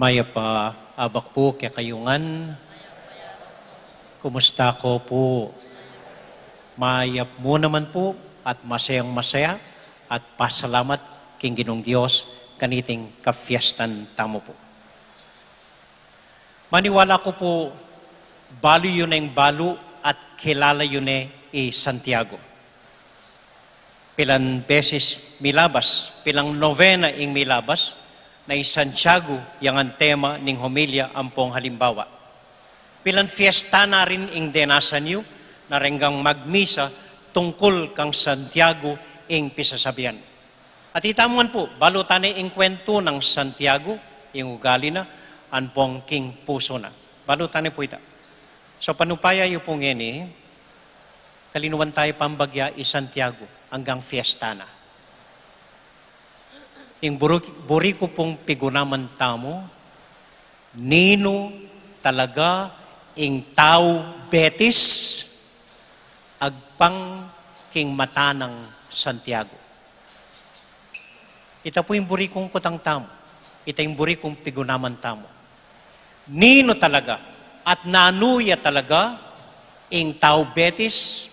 Maya pa abak po kay kayungan. Kumusta ko po? Mayap mo naman po at masayang masaya at pasalamat king Ginong Diyos kaniting kafiestan tamo po. Maniwala ko po, balo yun ang balo at kilala yun Santiago. Pilang beses milabas, pilang novena ing milabas, na Santiago yang ang tema ning homilya ampong halimbawa. Pilang fiesta na rin ing denasan nyo, na renggang magmisa tungkol kang Santiago ing pisasabihan. At itamuan po, balutan ing kwento ng Santiago, ing ugali na, anpong king puso na. Balutan po ita. So panupaya yung pong ini, kalinuan tayo pambagya Santiago hanggang fiesta na. Ing buri ko pong pigunaman tamo, nino talaga ing tao betis agpang king mata ng Santiago. Ita po yung buri kong kutang tamo. Ita yung buri kong pigunaman tamo. Nino talaga at nanuya talaga ing tao betis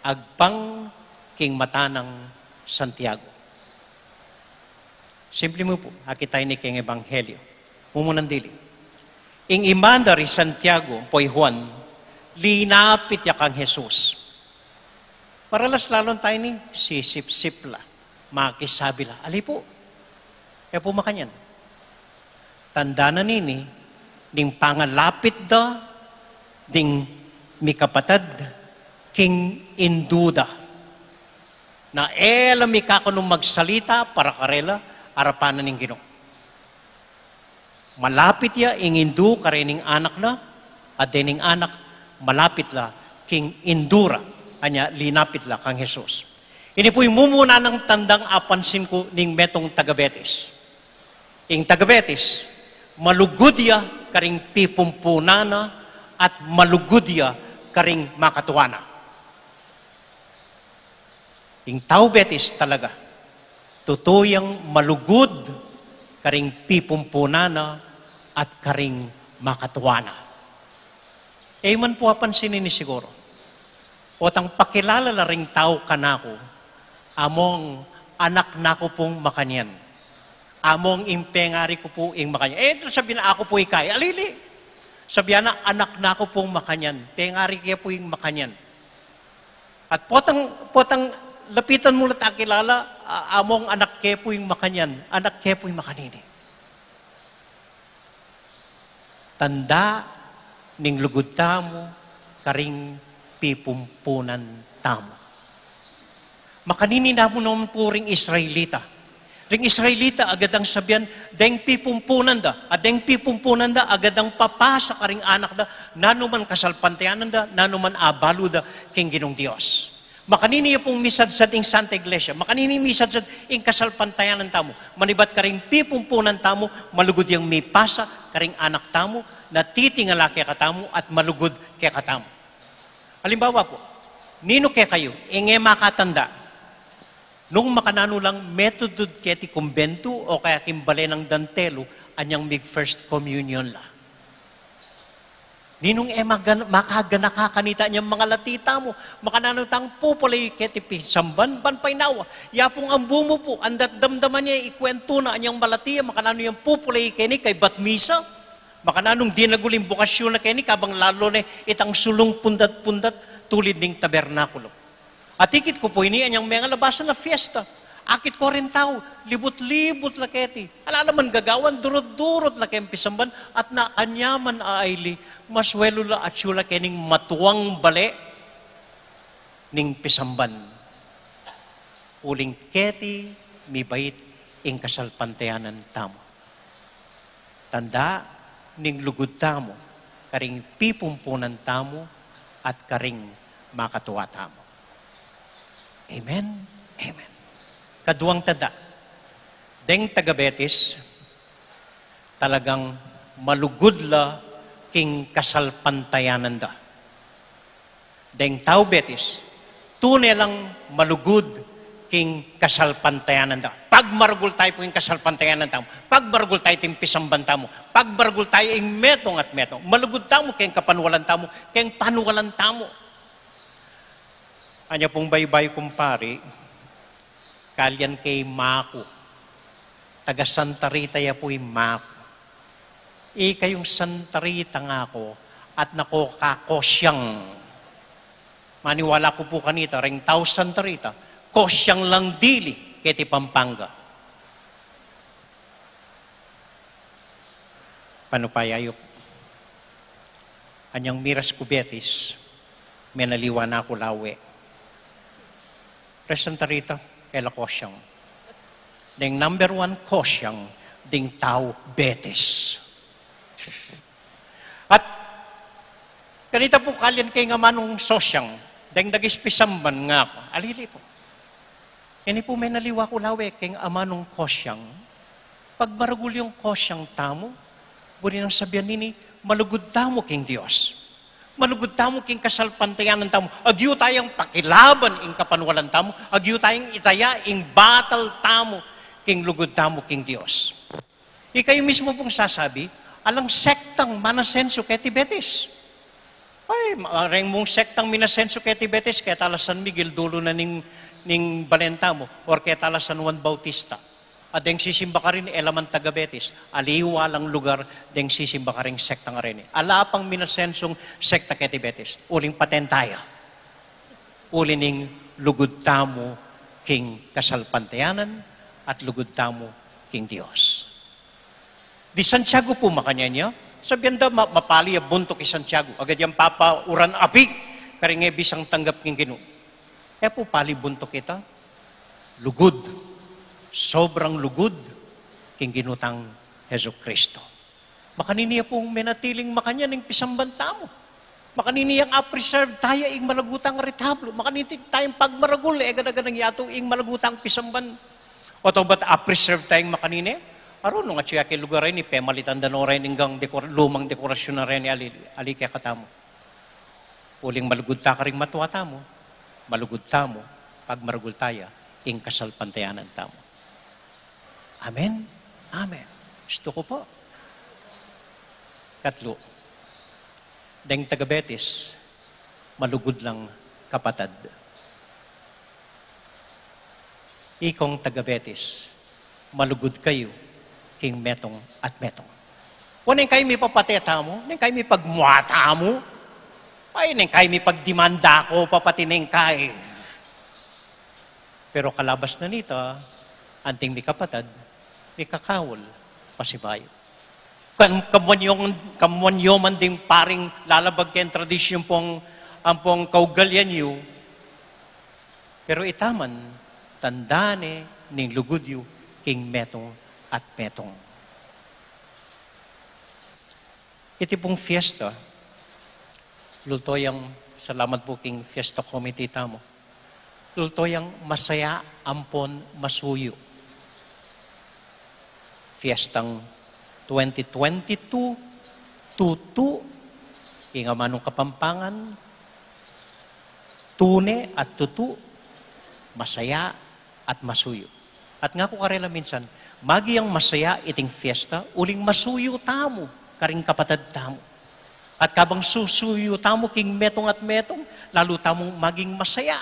agpang king mata ng Santiago. Simple mo po, hakitay ni king Ebanghelyo. Mumunan dili. Ing imanda ri Santiago, poy Juan, linapit ya kang Jesus. Paralas lalon tayo ni sisip-sip la, makisabi la, ali po, e po makanyan. Tanda na nini, ding pangalapit da, ding mikapatad, king induda, na ela mikakunong magsalita para karela, arapanan ng Ginoo. Malapit ya ing indu karening anak na, at dening anak, malapit la king indura, anya linapit la kang Jesus. Ini po'y mumuna ng tandang apansin ko ning metong tagabetes. Ing tagabetes, malugudya karing pipumpunana at malugudya karing makatuwana. Ing tao betis talaga, tutuyang malugod karing pipumpunana at karing makatuwana. E man po apansinin ni siguro, o tang pakilala la ring tao kanako, among anak nako pong makanyan. Among impengari ko po ing makanyan. Sabihin na ako po ikay, alili. Sabihan na anak nako pong makanyan. Pengari kaya po ing makanyan. At potang lapitan mo na kilala, among anak kaya po ing makanyan. Anak kaya po ing makanini. Tanda ning lugod tamo, karing pipumpunan tamo. Makanini na mo naman po ring Israelita. Ring Israelita agadang sabihan, deng pipumpunan da, at deng pipumpunan da, agadang papasa ka ring anak da, nanuman kasalpantayanan da, nanuman abalo da, king Ginong Diyos. Makanini pong misadsad ing Santa Iglesia, makanini misadsad ing kasalpantayanan tamo, manibat ka ring pipumpunan tamo, malugod yung mipasa ka ring anak tamo, na titingala kaya katamo at malugod kaya katamo. Halimbawa po, nino kaya kayo, inge makatanda, nung makanano lang metodod kaya ti kumbento o kaya kimbale ng dantelo, anyang mig first communion la. Ninong makaganakakanita niyang mga latita mo, makanano tang pupulay kaya ti pisamban, banpay nawa, yapong ambu mo po, andat damdaman niya ikwento na anyang malatiya, makanano yung pupulay kaya ni kay batmisa, makananong dinaguling bukasyon na kaya ni kabang lalo na itang sulong pundat-pundat tulid ng tabernakulo. At ikit ko po ini anyang mga labasan na fiesta. Akit ko rin tao, libot-libot la keti. Alalaman gagawan, durot-durot la kayang pisamban at na anyaman aayli, maswelo la at syula kening matuwang bale ning pisamban. Uling keti, mibait ing kasalpantayanan tamo. Tanda, ning lugod tamo, karing pipumpunan tamo, at karing makatuwa tamo. Amen? Amen. Kaduang tada, deng tagabetis, talagang malugod la king kasalpantayanan da. Deng tao betis, tunay lang malugod king kasalpantayanan tamo. Pagmaragul tayo po king kasalpantayanan tamo. Pagmaragul tayo ting pisamban tamo. Pagmaragul tayo ing metong at metong. Malugod tamo king kapanwalan tamo, king panwalan tamo. Anya pong baybay kumpari, kalyan kay Mako. Taga Santa Rita ya po'y Mako. Kayong Santa Rita nga ako at nako kakosyang. Maniwala ko po kanita, ring tao Santa Rita, kosyang lang dili keti Pampanga. Panupayayop. Anyang miras kubetis, may naliwa na ako lawe. Res Santa Rita, kaya kosyang. Ding number 1 kosyang, ding tao betis. At kanita po kalyan kay nga manong sosyang, dahil nag-ispisamban nga ako. Alili po. Yan po may naliwa ko lawe kay nga amanong kosyang. Pag maragul yung kosyang tamo, buri nang sabihan nini, malugod tamo king Diyos. Malugod tamo king kasalpantayanan tamo. Agyo tayong pakilaban ing kapanwalan tamo. Agyo tayong itaya ing battle tamo king lugod tamo king Diyos. Ikayo mismo pong sasabi, alang sektang manasenso kay Tibetes. Ay, maring mong sektang minasenso kay Tibetes, kaya tala San Miguel, dulo na ning Balenta mo, or kaya tala San Juan Bautista. At deng sisimba ka rin, Elaman Tagabetes, aliwa lang lugar, deng sisimba ka rin sekta nga rin. Ala pang minasensong sekta kay Tibetes, uling patentaya. Uling ning lugod tamo king kasalpantayanan at lugod tamo king Diyos. Di Santiago po makanya niya. Sabihan da, mapali ya bunto kay Santiago. Agad yung papa uran api. Karinge bisang tanggap king Ginoo. Po pali bunto kita. Lugod. Sobrang lugod king ginutang Hesus Kristo. Makaniniya pong menatiling makanya ng pisambanta mo. Makaniniyang a-preserve tayo ing malagutang retablo. Makanitig tayong pagmaragul. Ganaganang yato ing malagutang pisamban. O to ba't a-preserve tayong makaniniya? Aron nga siya kay lugar rin, pemalitan da no rin hanggang lumang dekorasyon na rin ali kaya katamo. Uling malugod ta ka rin matwa tamo, malugod tamo, pag marugol taya, ing kasalpantayanan tamo. Amen? Amen. Gusto ko po. Katlo, deng taga-Betis, malugod lang kapatad. Ikong taga-Betis, malugod kayo, king metong at metong. Kung neng kayo may papateta mo, neng kayo may pagmuata mo, ay neng kayo may pagdimanda ko, papatineng kayo. Pero kalabas na nita, anting may kapatad, may kakawol, pasibayo. Kamuanyo man ding paring lalabag kayong tradisyon pong ampong kaugalyan yu, pero itaman, tandane ning lugod yu, king metong at metong. Iti pong fiesta, lultoyang, salamat po king fiesta committee tamo, lultoyang masaya ampon masuyo. Fiestang 2022, tutu, king amanong Kapampangan, tune at tutu, masaya at masuyo. At nga ko karela minsan, magiyang masaya iting fiesta, uling masuyo tamo, karing kapatad tamo. At kabang susuyo tamo king metong at metong, lalo tamong maging masaya.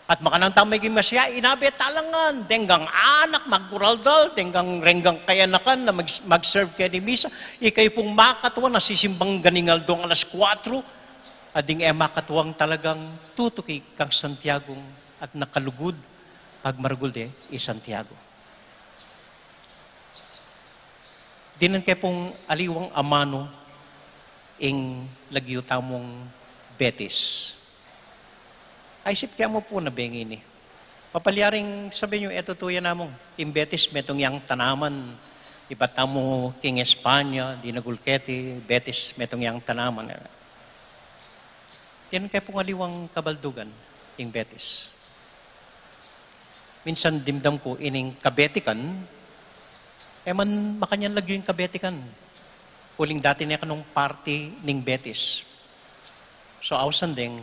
At makanang tamo maging masaya, inabe talangan, tenggang anak magkuraldal, tenggang renggang kayanakan na mag-serve kaya ni misa. Ikay pong makatuwa na sisimbang ganingal doong alas 4, ading makatuwang talagang tutuki kang Santiago at nakalugod pag maragulde Santiago. Dinan kay pong aliwang amano ing lagyo tamong Betis. Ay sip kaya mo po na bengi ni. Papalyaring sabi nyo, eto tuya namong, ing Betis metong yang tanaman, iba tamo king Espanya, di nagulketi, Betis metong yang tanaman. Dinan kay pong aliwang kabaldugan ing Betis. Minsan dimdam ko ining kabetikan, man makanyan lagi yung kabetikan. Huling dati na kanong party ning Betis. So, awsan ding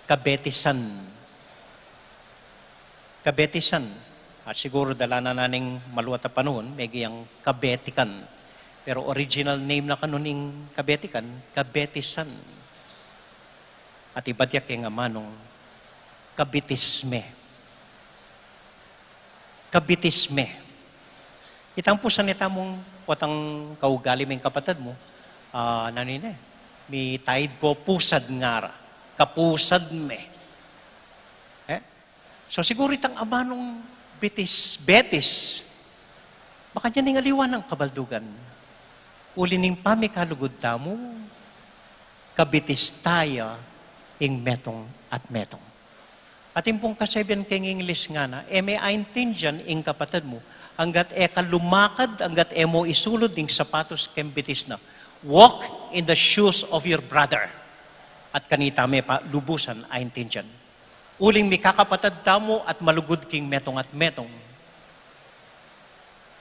kabetisan. kabetisan. At siguro dala na naning maluwat na panahon, may giyang kabetikan. Pero original name na kanuning kabetikan, kabetisan. At iba't yak nga manong kabitisme. Kabitisme. Itang po sanita mong potang kaugali mong kapatid mo, nanine, may taid ko pusad ngara, kapusad me. So siguro itang amanong betis, baka niya ningaliwan ng kabaldugan. Uli ning pamikalugod tamo, kabitis taya, ing metong at metong. At impong kasabihan kay English nga na, may aintindihan ing kapatid mo, hanggat ka lumakad, hanggat mo isulod ing sapatos kem bitis na. Walk in the shoes of your brother. At kanita may pa lubusan aintindihan. Uling mi kakapatid tamo at malugod king metong at metong.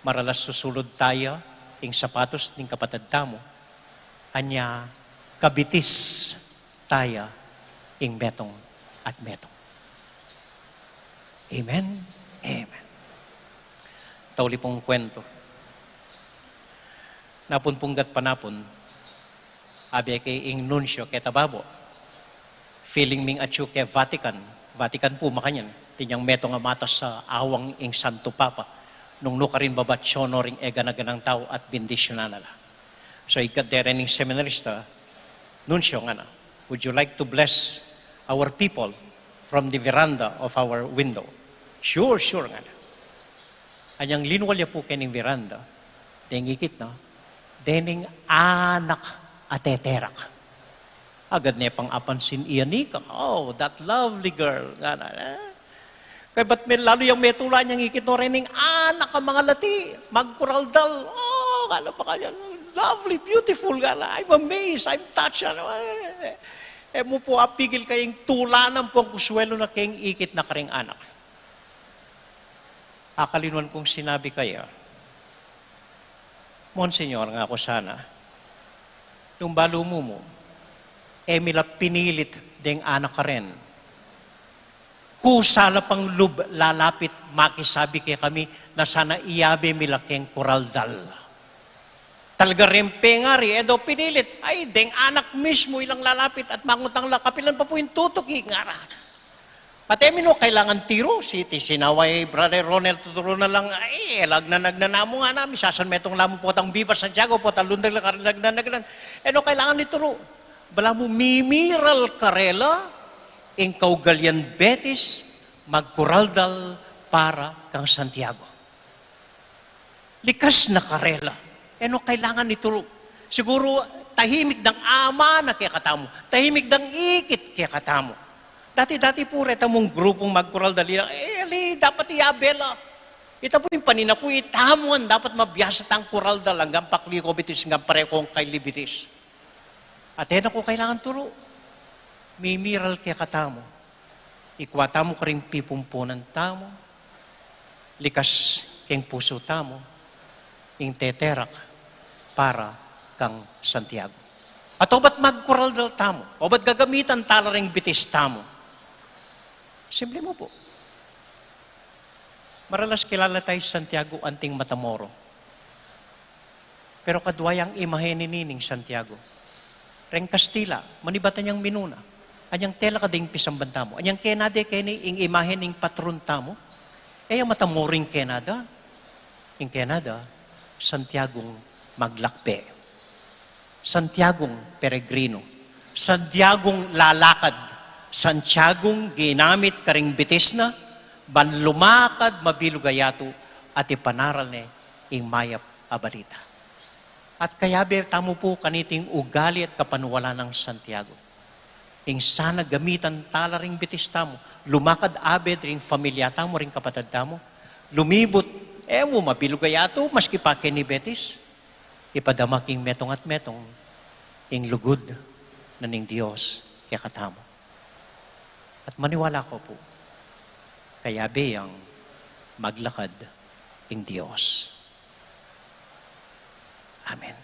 Maralas susulod tayo ing sapatos ning kapatid tamo. Anya kabitis tayo ing metong at metong. Amen? Amen. Tauli pong kwento. Napunpunggat panapon, abi kay ing nunsyo kay tababo. Feeling ming atyo kay Vatican. Vatican po makanyan. Tinyang meto nga matas sa awang ing Santo Papa. Nung nukarin babatsyono ring eganaganang tao at bendisyonan nala. So ikat derening seminarista, nunsyo nga na, would you like to bless our people from the veranda of our window? Sure nga na. Anyang linwalya po kaning veranda, dengikit na, dening anak ateterak. Agad niya pang apansin iyanika. Oh, that lovely girl. Kaya ba't may lalo yung may tula niyang ikit no rening anak ang mga lati, magkuraldal. Oh, gana pa kanya. Lovely, beautiful. Gana. I'm amazed, I'm touched. Mo po apigil kayong tulanan po ang kuswelo na kayong ikit na karing anak. Akalinuan kong sinabi kaya, Monsignor nga ako sana, yung balo mo, mila pinilit ding anak ka rin. Kusala pang lub, lalapit, makisabi kay kami na sana iyabe mila keng kuraldal. Talaga rin pengari, edo pinilit, ay, ding anak mismo ilang lalapit at mangutang kapilan pa po yung tutok, ingarat. At no, kailangan tiro. Sinaway, Brother Ronald, tuturo na lang, lagnanamo nga namin, sasan metong lamo po tang Viva Santiago, po talundag lagnanagnan. No, kailangan nituro. Bala mo, mimiral karela, ing kaugalyan betis, magkuraldal para kang Santiago. Likas na karela. No, kailangan nituro. Siguro, tahimik ng ama na kaya katamo. Tahimik ng ikit kaya katamo. Dati po reta mong grupong magkural dali lang, dapat iabela. Ita po yung panina ko, itamuan, dapat mabiyasa tang kural dal, hanggang pakli ko bitis, hanggang pare kong kay libitis. At ko kailangan turo. Mimiral kaya katamo. Ikwata mo ka rin pipumpunan tamo. Likas keng puso tamo. Ing teterak para kang Santiago. At o ba't magkural dal tamo? O ba't gagamitan tala ring bitis tamo? Simple mo po. Maralas kilala tayo sa Santiago anting Matamoro. Pero kadwayang imahe ni Nining Santiago. Reng Castilla, manibatan niyang minuna. Anyang tela ka ding pisambanta mo. Anyang kenade keni ing imahe ning patron tamo. Ang Matamoring Canada. Ing Canada, Santiagong maglakpe. Santiagong peregrino. Santiagong lalakad. Santiagong ginamit karing bitis na, banlumakad mabilugayato at ipanaral ni ing mayap abalita. At kaya tamo po kaniting ugali at kapanwala ng Santiago. Ing sana gamitan tala ring bitis tamo, lumakad abed ring familia tamo ring kapatid tamo, lumibot, mo mabilugayato, maski pa ni betis, ipadamaking metong at metong, ing lugod na ning Diyos kaya katamo. At maniwala ko po, kaya biyang maglakad ing Diyos. Amen.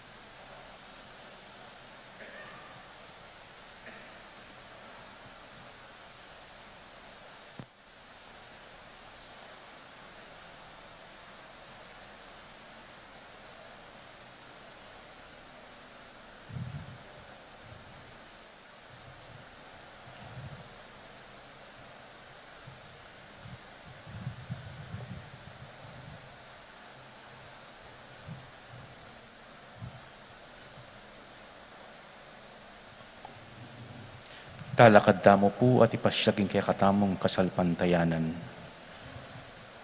Talakad tamo po at ipasyagin kay katamong kasalpantayanan.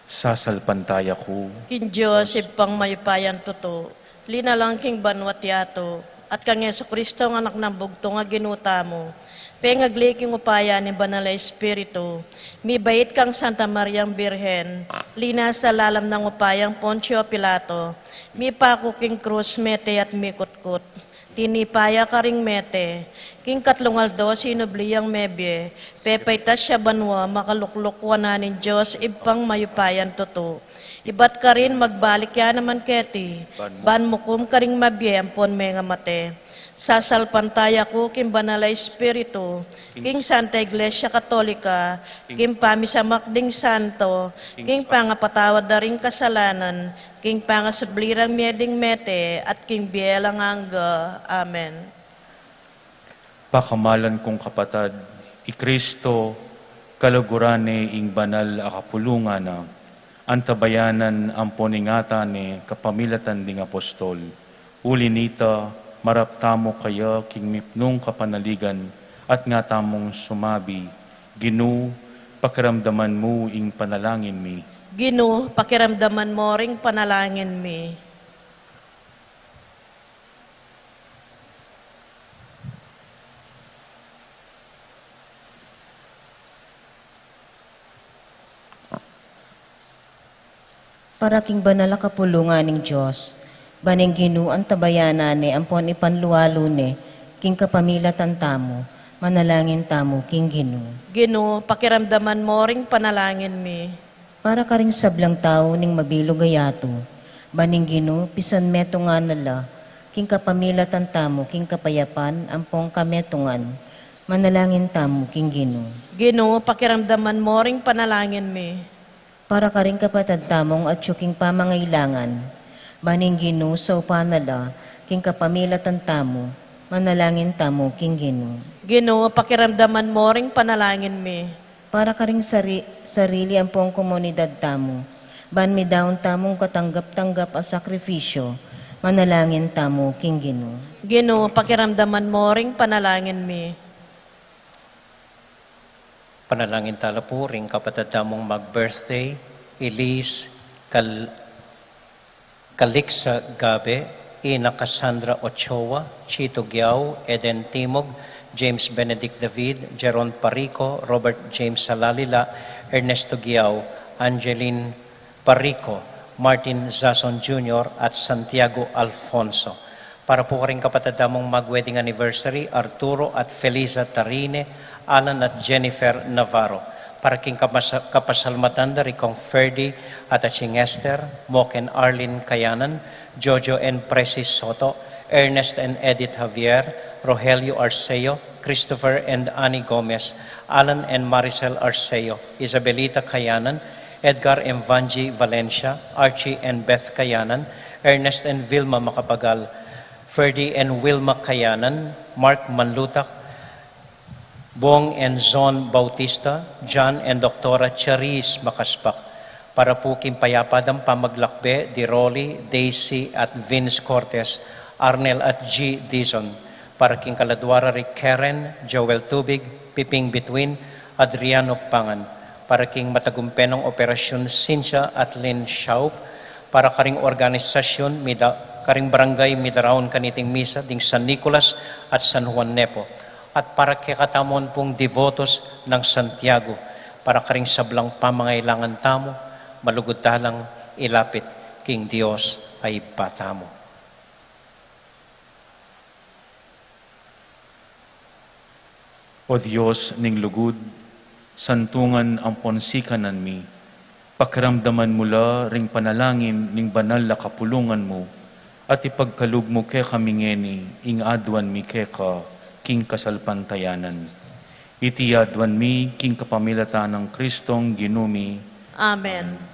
Sasalpantaya ko, King Diyos, ipang mayupayan toto, linalang king banwat yato, at kang Yesu Kristo ang anak ng bugto nga ginuta mo, pengagliking upaya ni Banal na Espiritu, mi bait kang Santa Mariang Birhen, lina sa lalam ng upayang Poncio Pilato, mi pako king krus mete at mi kutkut, tinipaya ka ring mete, king katlungaldo sinubliyang mebye, pepaytas siya banwa makaluklukwa na ni Diyos ipang mayupayan toto. Ibat ka rin magbalik ya naman keti, ban mukum ka ring mabye ampon may nga mate. Sasalpantaya ko king Banal na Espiritu, king Santa Iglesia Katolika, king pamisamakding santo, king pangapatawad na ring kasalanan, king pangasudlirang mieding mete, at king bielang angga. Amen. pakamalan kong kapatad, i Kristo, kalugurane ing banal a kapulungan na, antabayanan ang poningata ni kapamilatan ding apostol. Uli nita, maraptamo kaya king mipnong kapanaligan at nga tamong sumabi, Ginu, pakiramdaman mo ing panalangin mi. Gino, pakiramdaman mo ring panalangin mi. Para king banal a kapulungan ning Diyos, baning Ginu ang tabayanan ni ampon ipanluwalo ni, king kapamilatan tamo, manalangin tamo king Ginu. Gino, pakiramdaman mo ring panalangin mi. Para ka ring sablang tao ning mabilog gayato, baning Ginu, pisan metungan nala, king kapamilatan tamo, king kapayapan, ampong kametungan, manalangin tamo king Ginu. Gino, pakiramdaman mo ring panalangin mi. Para ka ring kapatad tamong at king pamangailangan, baning Ginu, sa upanala, king kapamilatan tamo, manalangin tamo king Ginu. Gino, pakiramdaman mo ring panalangin mi. Para ka ring sarili ang pong komunidad tamo, ban mi daon tamong katanggap-tanggap a sakripisyo, manalangin tamo king Ginu. Gino, pakiramdaman mo ring panalangin mi. Panalangin tala po ring kapatid damong mag-birthday, Elise Caliksa Gabe, Ina Cassandra Ochoa, Chito Giao, Eden Timog, James Benedict David, Jeron Parico, Robert James Salalila, Ernesto Giao, Angeline Parico, Martin Zason Jr. at Santiago Alfonso. Para po rin kapatid damong mag-wedding anniversary, Arturo at Felisa Tarine, Alan at Jennifer Navarro. Para king kapasalmatan dari kong Ferdy at Aching Esther, Moken Arlene Kayanan, Jojo and Precis Soto, Ernest and Edith Javier, Rogelio Arceo, Christopher and Annie Gomez, Alan and Maricel Arceo, Isabelita Kayanan, Edgar M. Vanji Valencia, Archie and Beth Kayanan, Ernest and Vilma Macapagal, Ferdy and Wilma Kayanan, Mark Manlutak, Bong and Zon Bautista, John and Doktora Charis Makaspak. Para po kimpayapadang pamaglakbe, Di Rolly, Daisy at Vince Cortez, Arnel at G. Dizon. Para king kaladwara ri Karen, Joel Tubig, Piping Between, Adriano Pangan. Para king matagumpenong operasyon Cynthia at Lynn Schauf. Para karing organisasyon, karing barangay Midaraon kaniting misa, ding San Nicolas at San Juan Nepo. At para kikatamon pong devotos ng Santiago, para karing sablang pamangailangan tamo, malugod talang ilapit king Dios ay patamo. O Diyos ning lugud, santungan ang ponsikanan mi, pakiramdaman mula ring panalangin ning banal na kapulungan mo, at ipagkalug mo kay kamingeni, ing adwan mi kay ka, king kasalpantayanan. Itiyadwan mi, king kapamilatan ng Kristong ginumi. Amen.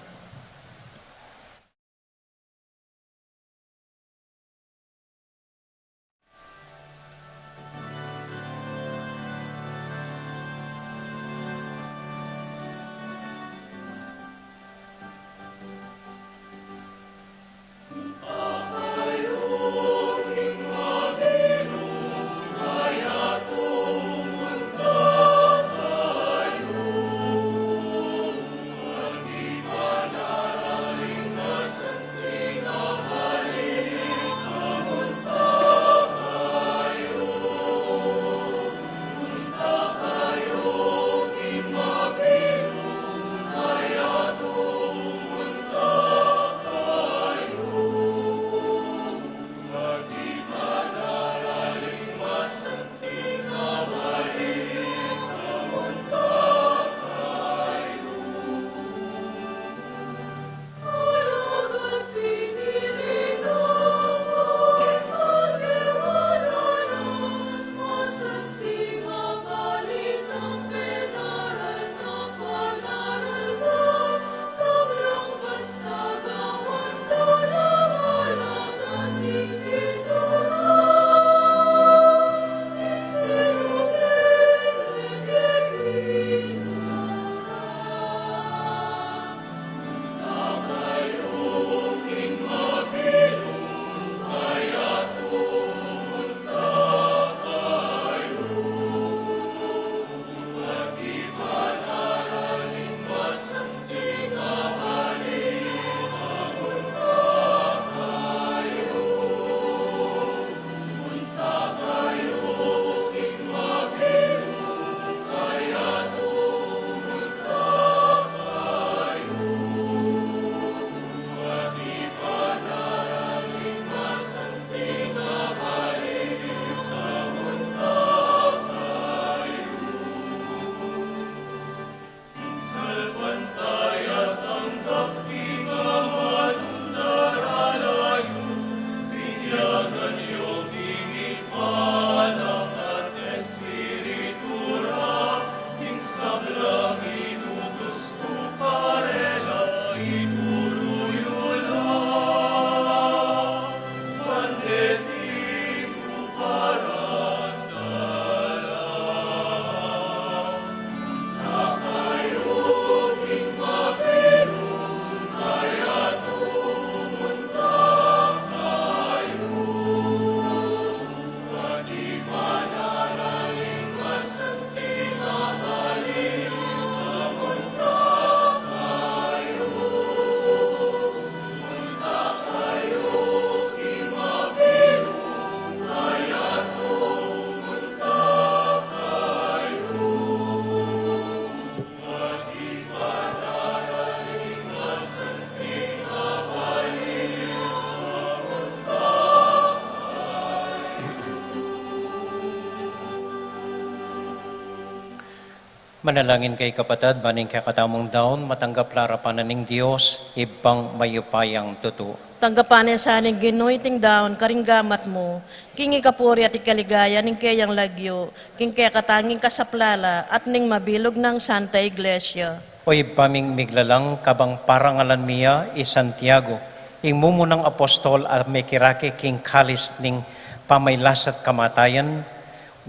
Manalangin kay kapatid, baning kay katamong daon, matanggap larapanan ng Diyos, ibang mayupayang tuto. Tanggapanin sa aning ginuiting daon, karinggamat mo, king ikapuri at ikaligaya, ning kayang lagyo, king kaya katanging kasaplala, at ning mabilog ng Santa Iglesia. O ipaming miglalang kabang parangalan miya i Santiago, ing mumunang apostol at may kirake king kalis ning pamaylasat kamatayan,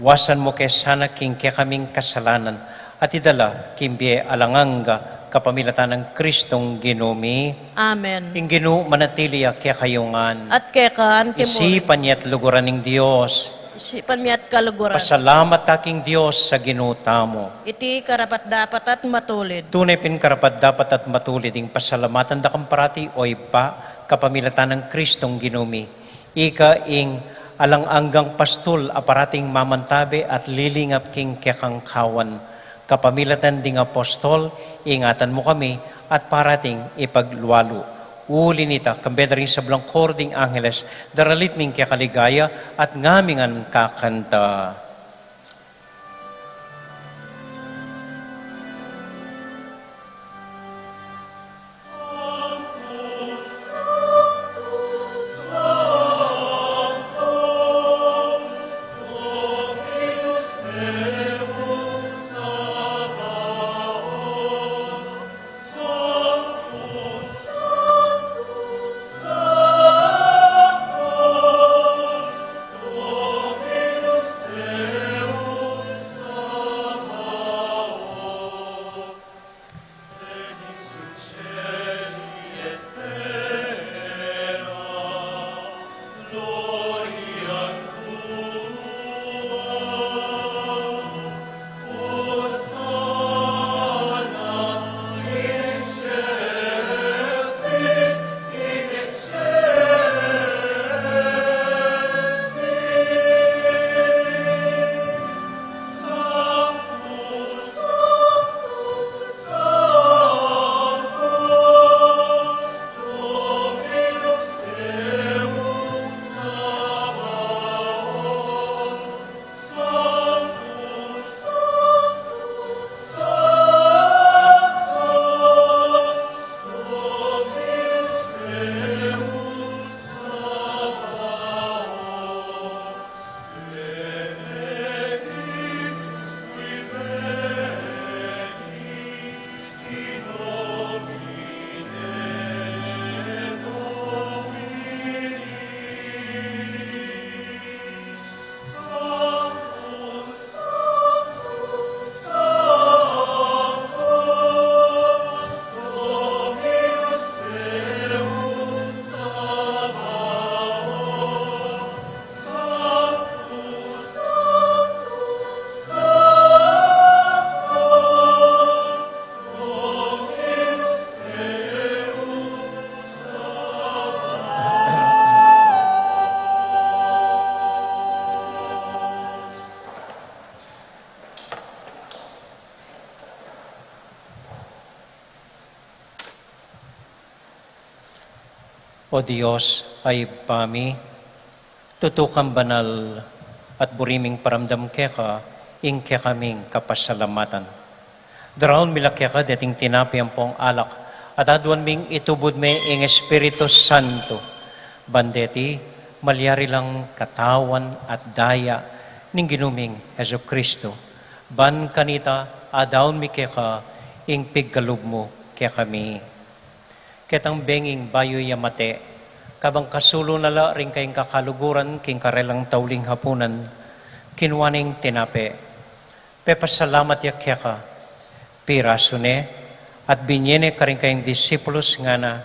wasan mo kay sana king kaya kaming kasalanan, at idala kimbiye alanganga kapamilatan ng Kristong ginumi. Amen. Ing ginu manatiliya kaya kayungan. At kekaan, Isipan niya't luguran ng Diyos. isipan mi at kaluguran. Pasalamat aking Diyos sa ginuta mo. Iti karapat dapat at matulid. Tunay karapat dapat at matulid ing pasalamatan da kang parati o ipa kapamilatan ng Kristong ginumi. Ika ing alang-anggang pastol aparating mamantabe at lilingap king kekangkawan. Kapamilatan ding apostol, ingatan mo kami at parating ipagluwalo. Uli nita, kambeda rin sa blangkor ding angeles, daralit ning kakaligaya at ngamingan kakanta. O Diyos ay pami, tutukang banal at buriming paramdam keka, ing kaming kapasalamatan. Daraon mila keka dating tinapi ang pong alak, at adwan ming itubod me ing Espiritu Santo. Bandeti, malyari lang katawan at daya ning ginuming Heso Kristo. Ban kanita, adaon mi keka, ing pigkalub mo kaya kami. Ketang benging bayo yamate, kabang kasulo nala rin kayong kakaluguran, king karelang tauling hapunan, kinwaning tinape. Pepasalamat ya keka, pirasune, at binyene ka rin kayong disipulos nga na,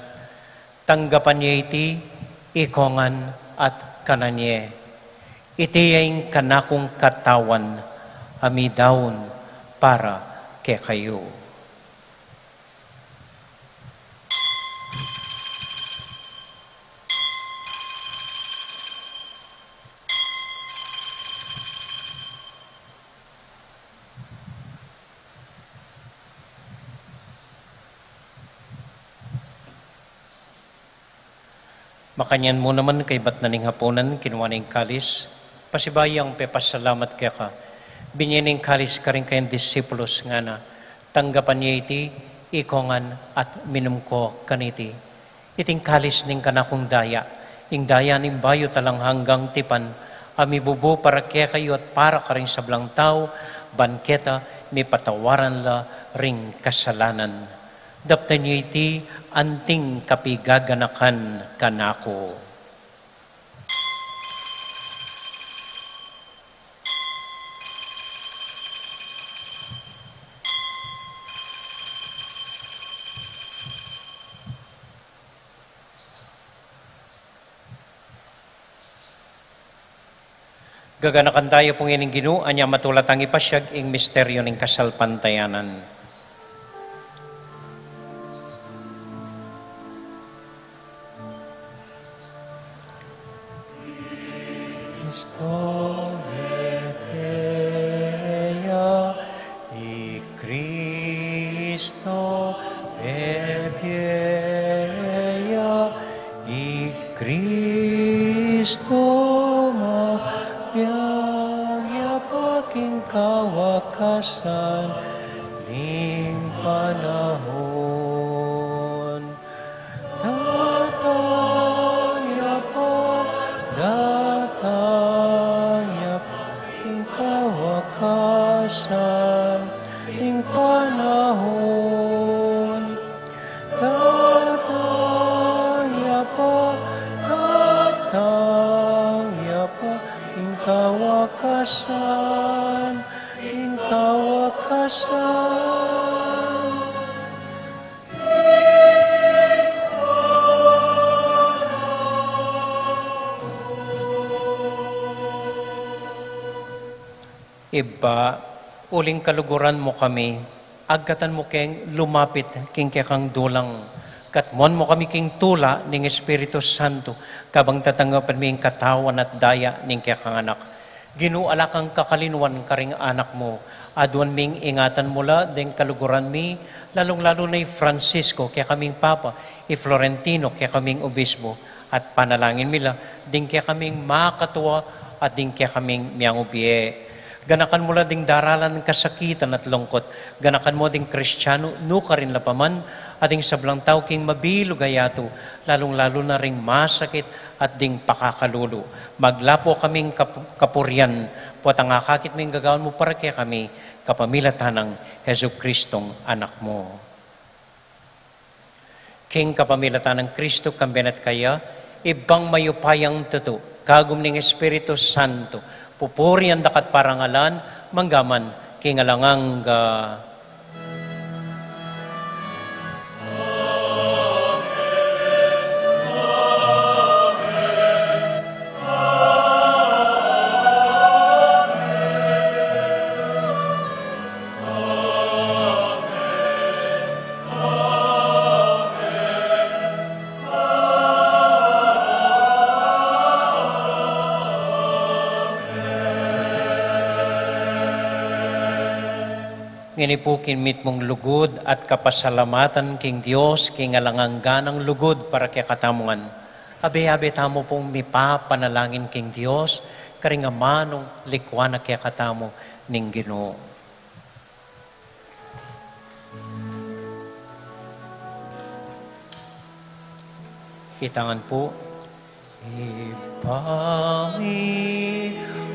tanggapan niya iti, ikongan at kananye. Iti yung kanakong katawan, amidaon para kay kayo. Makanyan mo naman kay bat naning hapunan, kinuha ng kalis, pasibayang pepasalamat kaya ka. Binyaning kalis ka rin kayong disipulos nga na, tanggapan niya iti, ikongan at minumko kaniti. Iting kalis ning kanakong daya, ing daya ning bayo talang hanggang tipan, amibubo para kaya kayo at para ka rin sa blang tao, banketa, may patawaran la ring kasalanan. Daptan niyo iti, anting kapigaganakan kanako. Gaganakan tayo pong ining Ginoo, anya matulat ang ipasyag ing misteryo ning kasalpantayanan. Cristo Betea, i Cristo Betea, i Cristo Biyaya paking kawakasan ning panahon. Datangya paking kawakasan ning panahon. Datangya pa kawakasan, ing kawakasan. Iba, uling kaluguran mo kami, agatan mo keng lumapit king kang dulang. Katmon mo kami king tula ning Espiritu Santo, kabang tatanggapan mi ing katawan at daya ning kang anak. Ginuala kang kakalinuan karing anak mo, aduan ming ingatan mula ding kaluguran mi, lalong-lalo na Francisco, kaya kaming Papa, Florentino, kaya kaming Obispo, at panalangin mila, ding kaya kaming makatuwa, at ding kaya kaming miyang ubiye. Ganakan mula ding daralan kasakitan at lungkot. Ganakan mo ding Kristiyano, no ka rin lapaman, ating sablang tao king mabilo gayato, lalong-lalo na ring masakit at ding pakakalulo. Maglapo kaming kapurian, po at ang akakit mo yung gagawin mo para kaya kami, kapamilatan ng Hesu Kristong anak mo. King kapamilatan ng Kristo, kambian at kaya, ibang mayupayang tuto, kagum ning Espiritu Santo, pupuri ang dakat parangalan, manggaman, kingalangang nginipukin mit mong lugod at kapasalamatan king Dios, king alangang ganang lugod para kaya katamungan. Abe-abe tamo pong mipapanalangin king Dios, karingamanong likwa na kaya katamo ning Ginoo. Itangan po, Ipami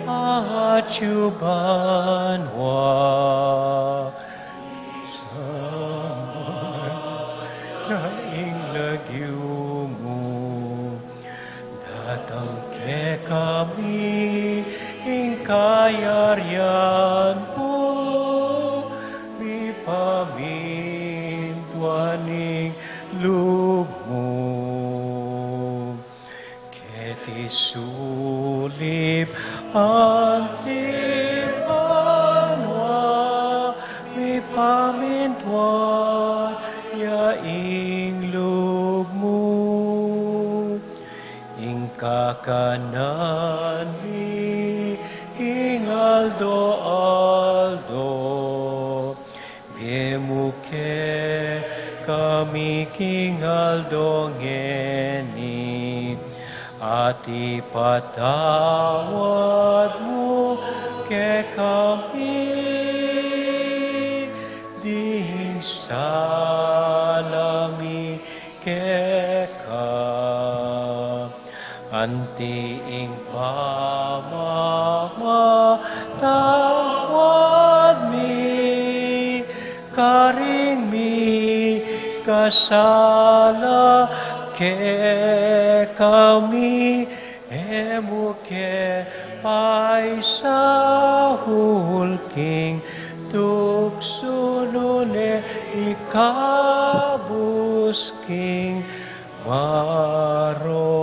acubanwa naing nagyumo datang ke kami ing kayaryan mo mi pamintuaning lugmo keti sulip antipanwa mi pamintuan yaing lugmo ing kakanan mi king aldo biemuke kami king aldo ngeni at ipatawad mo ke kami din salami ke ka antiing pamamatawad mi karing mi kasala ke kami emu ke ay sa hulking tuksunune ikabusking maro.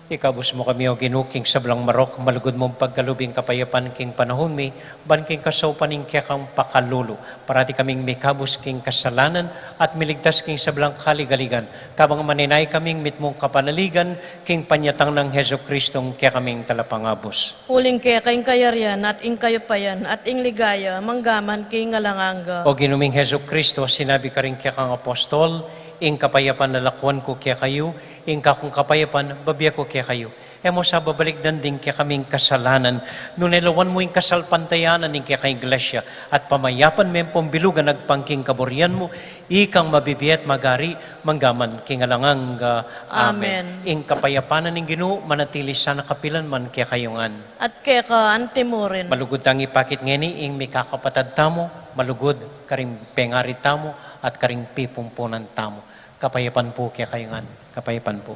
Ikabus mo kami o ginuking sablang marok, malugod mong pagkalubing kapayapan king panahon mi, ban king kasaupaning kaya kang pakalulo, parati kaming may kabus king kasalanan at miligtas king sablang kaligaligan, kabang maninay kaming mitmong kapanaligan, king panyatang ng Heso Kristong kaya kaming talapangabos. Huling kaya kayong kayarian at ing kayo payan at ing ligaya, manggaman king ngalanganga. O ginuming Heso Kristo, sinabi ka rin kaya kang apostol, ing kapayapan nalakwan ko kaya kayo, ing kakong kapayapan, babya ko kaya kayo. Emo sa babalik danding kaya kaming kasalanan, nung nilawan mo ing kasalpantayanan ing kaya kay iglesia, at pamayapan mo yung pambilugan nagpangking kaburian mo, ikang mabibiyat magari, manggaman, kingalangang amen. Ing kapayapanan ing Ginoo manatili sa nakapilan man kaya kayungan. At kaya ka antimurin. Malugod tang ipakit ngeni, ing may kakapatad tamo, malugod karing pengari tamo, at karing pipumpunan tamo. Kapayapan po kaya kayungan. Kapayapan po.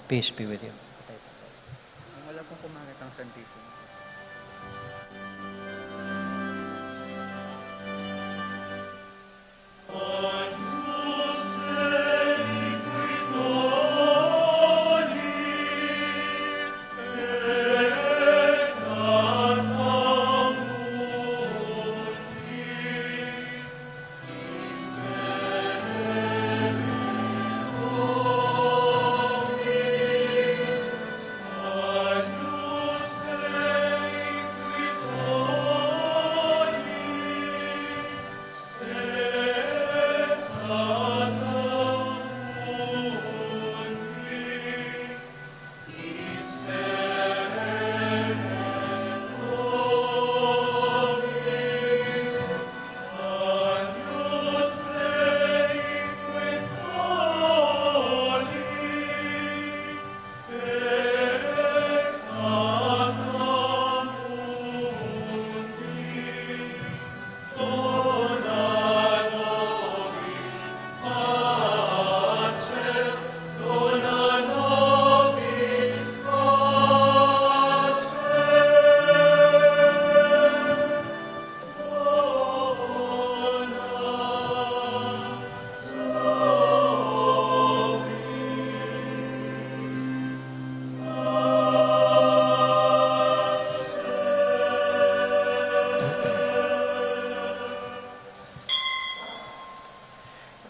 Peace be with you. Wala pong kumakit ang Santisimo.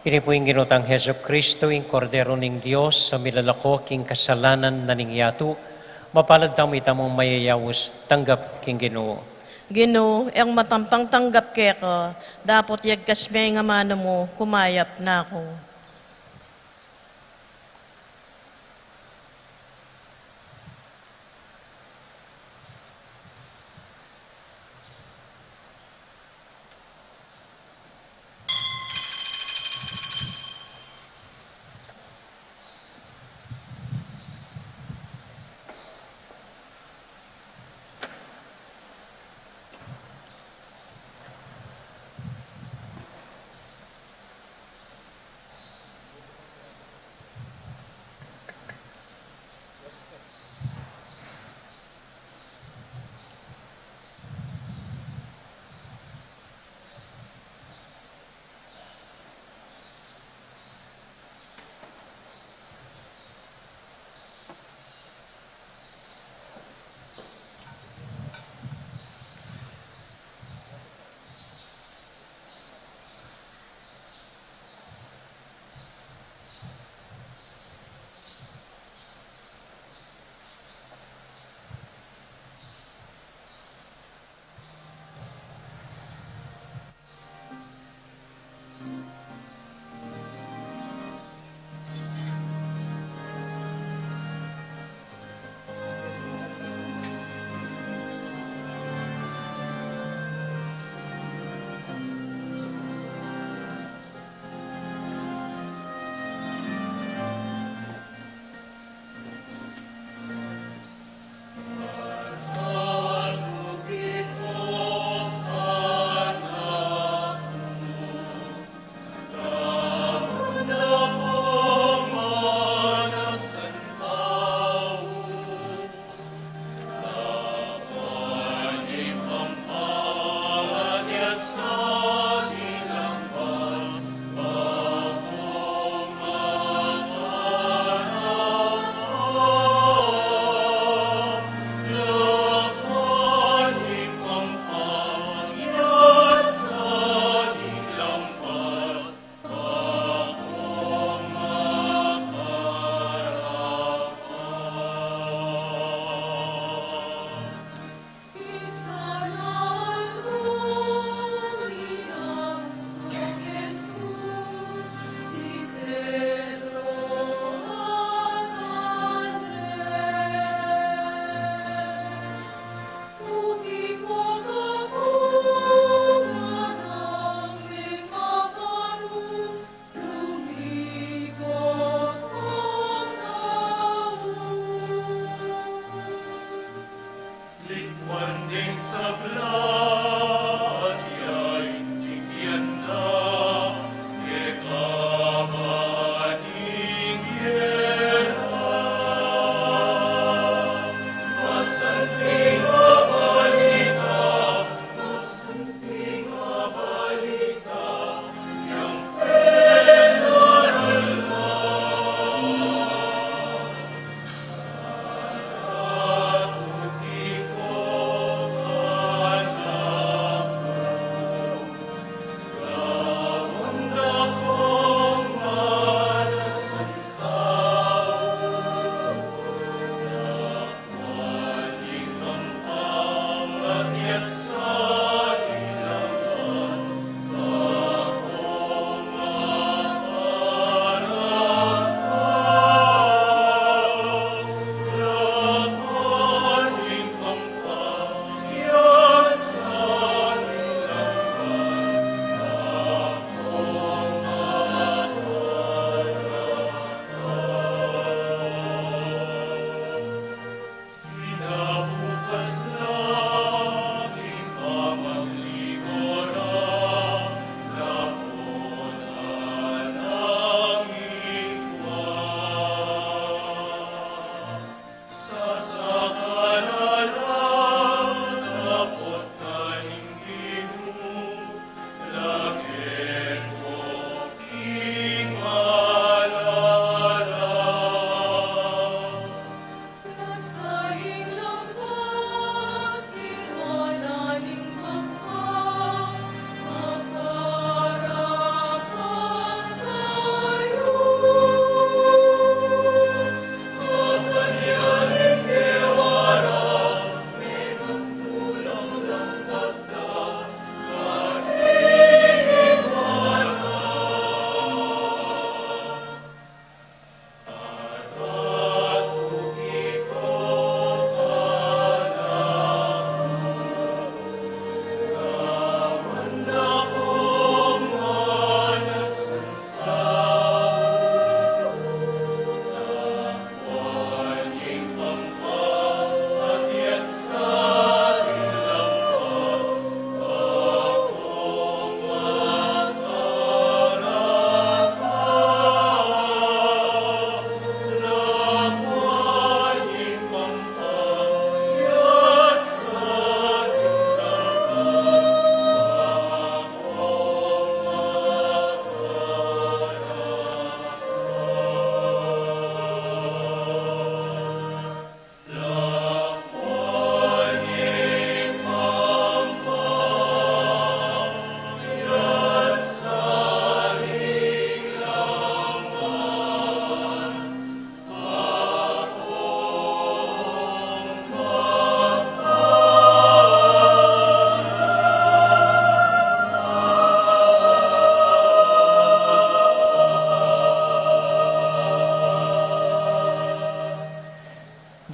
Ini po yung ginutang Heso Kristo, yung kordero ng Diyos, sa milalako king kasalanan na ningyatu, mapalad tamo itamong mayayawos, tanggap king Ginoo. Ginoo, ang matampang tanggap kaya ka, dapat yagkas may nga mano mo, kumayap na ako.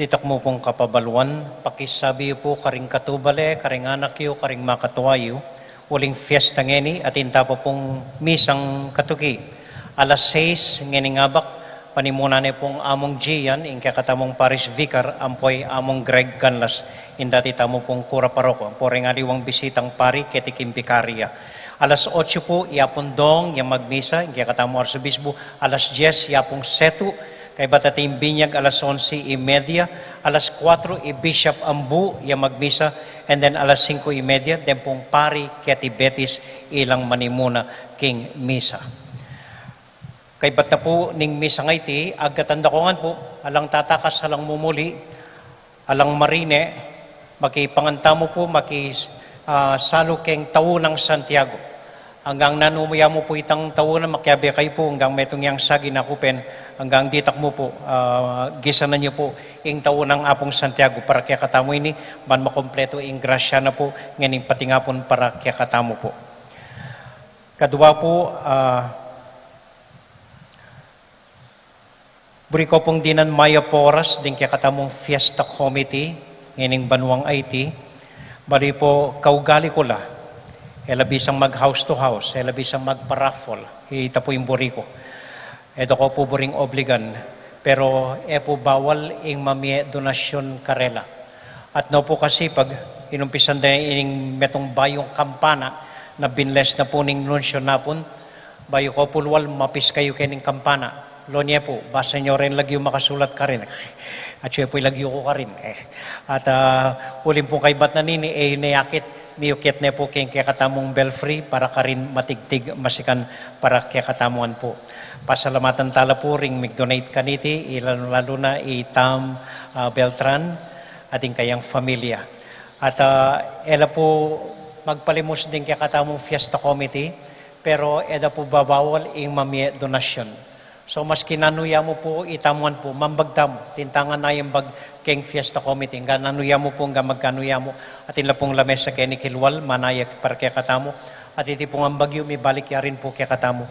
Ditak mo pong kapabaluan, pakisabi po karing katubale, karing anak yu, karing makatuwayo, uling fiesta ngeni at inta po pong misang katuki. Alas 6 ngeni ngabak, panimuna ni pong among Gian, in kakatamong Paris Vicar, ampoy among Greg Canlas, indati tamo pong kura paroko, poreng aliwang bisitang pari, ketikim pikaria. Alas 8 po, iapon dong, yung magmisa, in kakatamo arsobispo, alas 10, iapong setu, kay batating binyag alas 11:30, alas 4 i-bishop ambu yung magmisa, and then alas 5:30, then pong pari keti betis ilang manimuna king misa. Kay bat na po ning misa ngayti, agkatandakongan po, alang tatakas, alang mumuli, alang marine, makipangantamo po, salo keng tao ng Santiago. Hanggang nanumuya mo po itang tao na makyabe kayo po, hanggang metong yang sagi na kupen, hanggang ditak mo po, gisanan niyo po, ing tao ng apong Santiago, para kaya katamo ini, man makompleto ing grasya na po, nganing patingapon para kaya katamo po. Kadua po, buri ko pong dinan Maya Poras, din kaya katamong Fiesta Committee, nganing Banwang IT, bali po kaugali ko la, elabisang mag house to house, elabisang mag paraffol, ita po yung buri ko. Ito ko po buring obligan, pero po bawal ing mamie donasyon karela. At no po kasi pag inumpisan din ining metong bayong kampana, na binles na po ning nunsyon napon, bayo ko pulwal mapis kayo kening kampana. Lonya po, basa nyo rin lagi yung makasulat ka rin. At siya po lagi ko ka rin. At ulim po kay bat na nini, niyakit, niyukit na po kayong kakatamong belfry para ka rin matigtig masikan para kakatamuan po. Pasalamatan tala po ring mag-donate kaniti, lalo na itam Beltran, ating kayang familia. At ela po magpalimos din kakatamong Fiesta Committee, pero eda po babawal ing mamie donasyon. So mas kinanuya mo po, itamuan po, mambagdam, tintangan na yung bag keng Fiesta Committee, nga nanuya mo po, nga magkanuya mo, at ila pong lamesa kay ni Kilwal, manayak para kaya katamo, at iti pong ang bagyo, may balik ya rin po kaya katamo,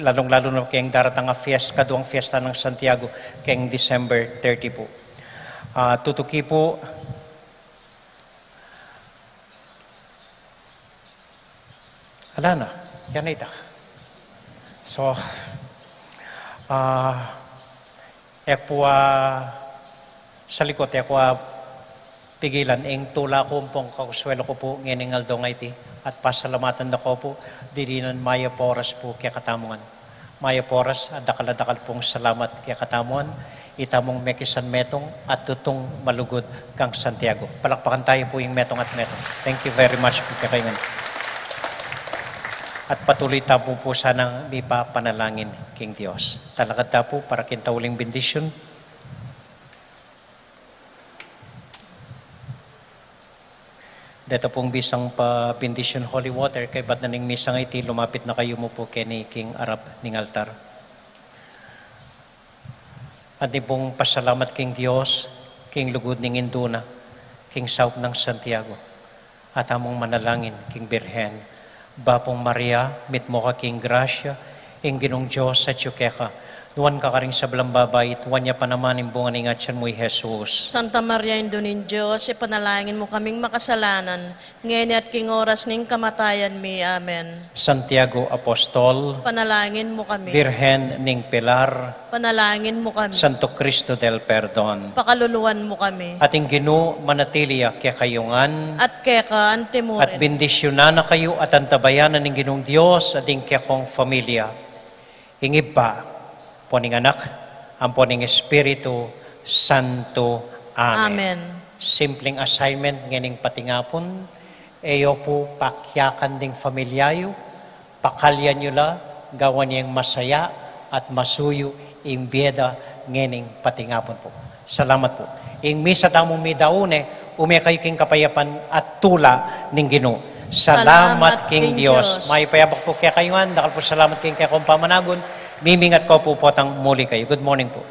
lalong-lalo na kayong daratang fiesta, kaduang fiesta ng Santiago, kayong December 30 po. Tutuki po, ala na, yan na ita. So, sa likod, pigilan, ing tula ko pong kakuswelo ko po, nginingal do ngayti, at pasalamatan na ko po, dirinan Maya Poras po kaya katamungan. Maya Poras, adakal-adakal pong salamat kaya katamungan, itamong mekisan metong at tutong malugod kang Santiago. Palakpakan tayo po yung metong at metong. Thank you very much po kaya kayo. At patuloy tapo po sanang may panalangin king Diyos. Talakad tapo para kintauling bendisyon. Dito pong bisang pa bendisyon holy water, kay ba't naning misang iti, lumapit na kayo mo po kini king Arab ning altar. At di pong pasalamat king Diyos, king lugod ning Induna, king South ng Santiago, at among manalangin king Birhen, Bapong Maria, mit mo ka king grasya, ing ginong Diyos sa tiyukeka, nuwan ka karing sa balambabay, tuwan niya pa naman imbungan ingat siyan mo'y Jesus. Santa Maria, Indunin Diyos, ipanalangin mo kaming makasalanan, ngayon at king oras ning kamatayan mi. Amen. Santiago Apostol, Panalangin mo kami. Birhen ning Pilar, Panalangin mo kami. Santo Cristo del Perdon, Pakaluluwan mo kami. ating Ginoo manatiliya kaya kayungan, At keka antimurin. at bendisyonan na kayo at antabayanan ng Ginong Diyos at kaya kong familia. Ingib pa, poning anak, ang poning Espiritu Santo. Amen. Amen. Simpleng assignment nganing patingapon, eyo po pakyakan ding familyayo, pakalyan nyo la, gawan niyang masaya at masuyo, imbiyeda nganing patingapon po. Salamat po. Ing misa tamong midaune, umekay king kapayapan at tula ning Ginoo. Salamat king Diyos. May payabak po kaya kayuan, dakal po salamat king kaya kong pamanagon, mimingat ko po potang muli kayo. Good morning po.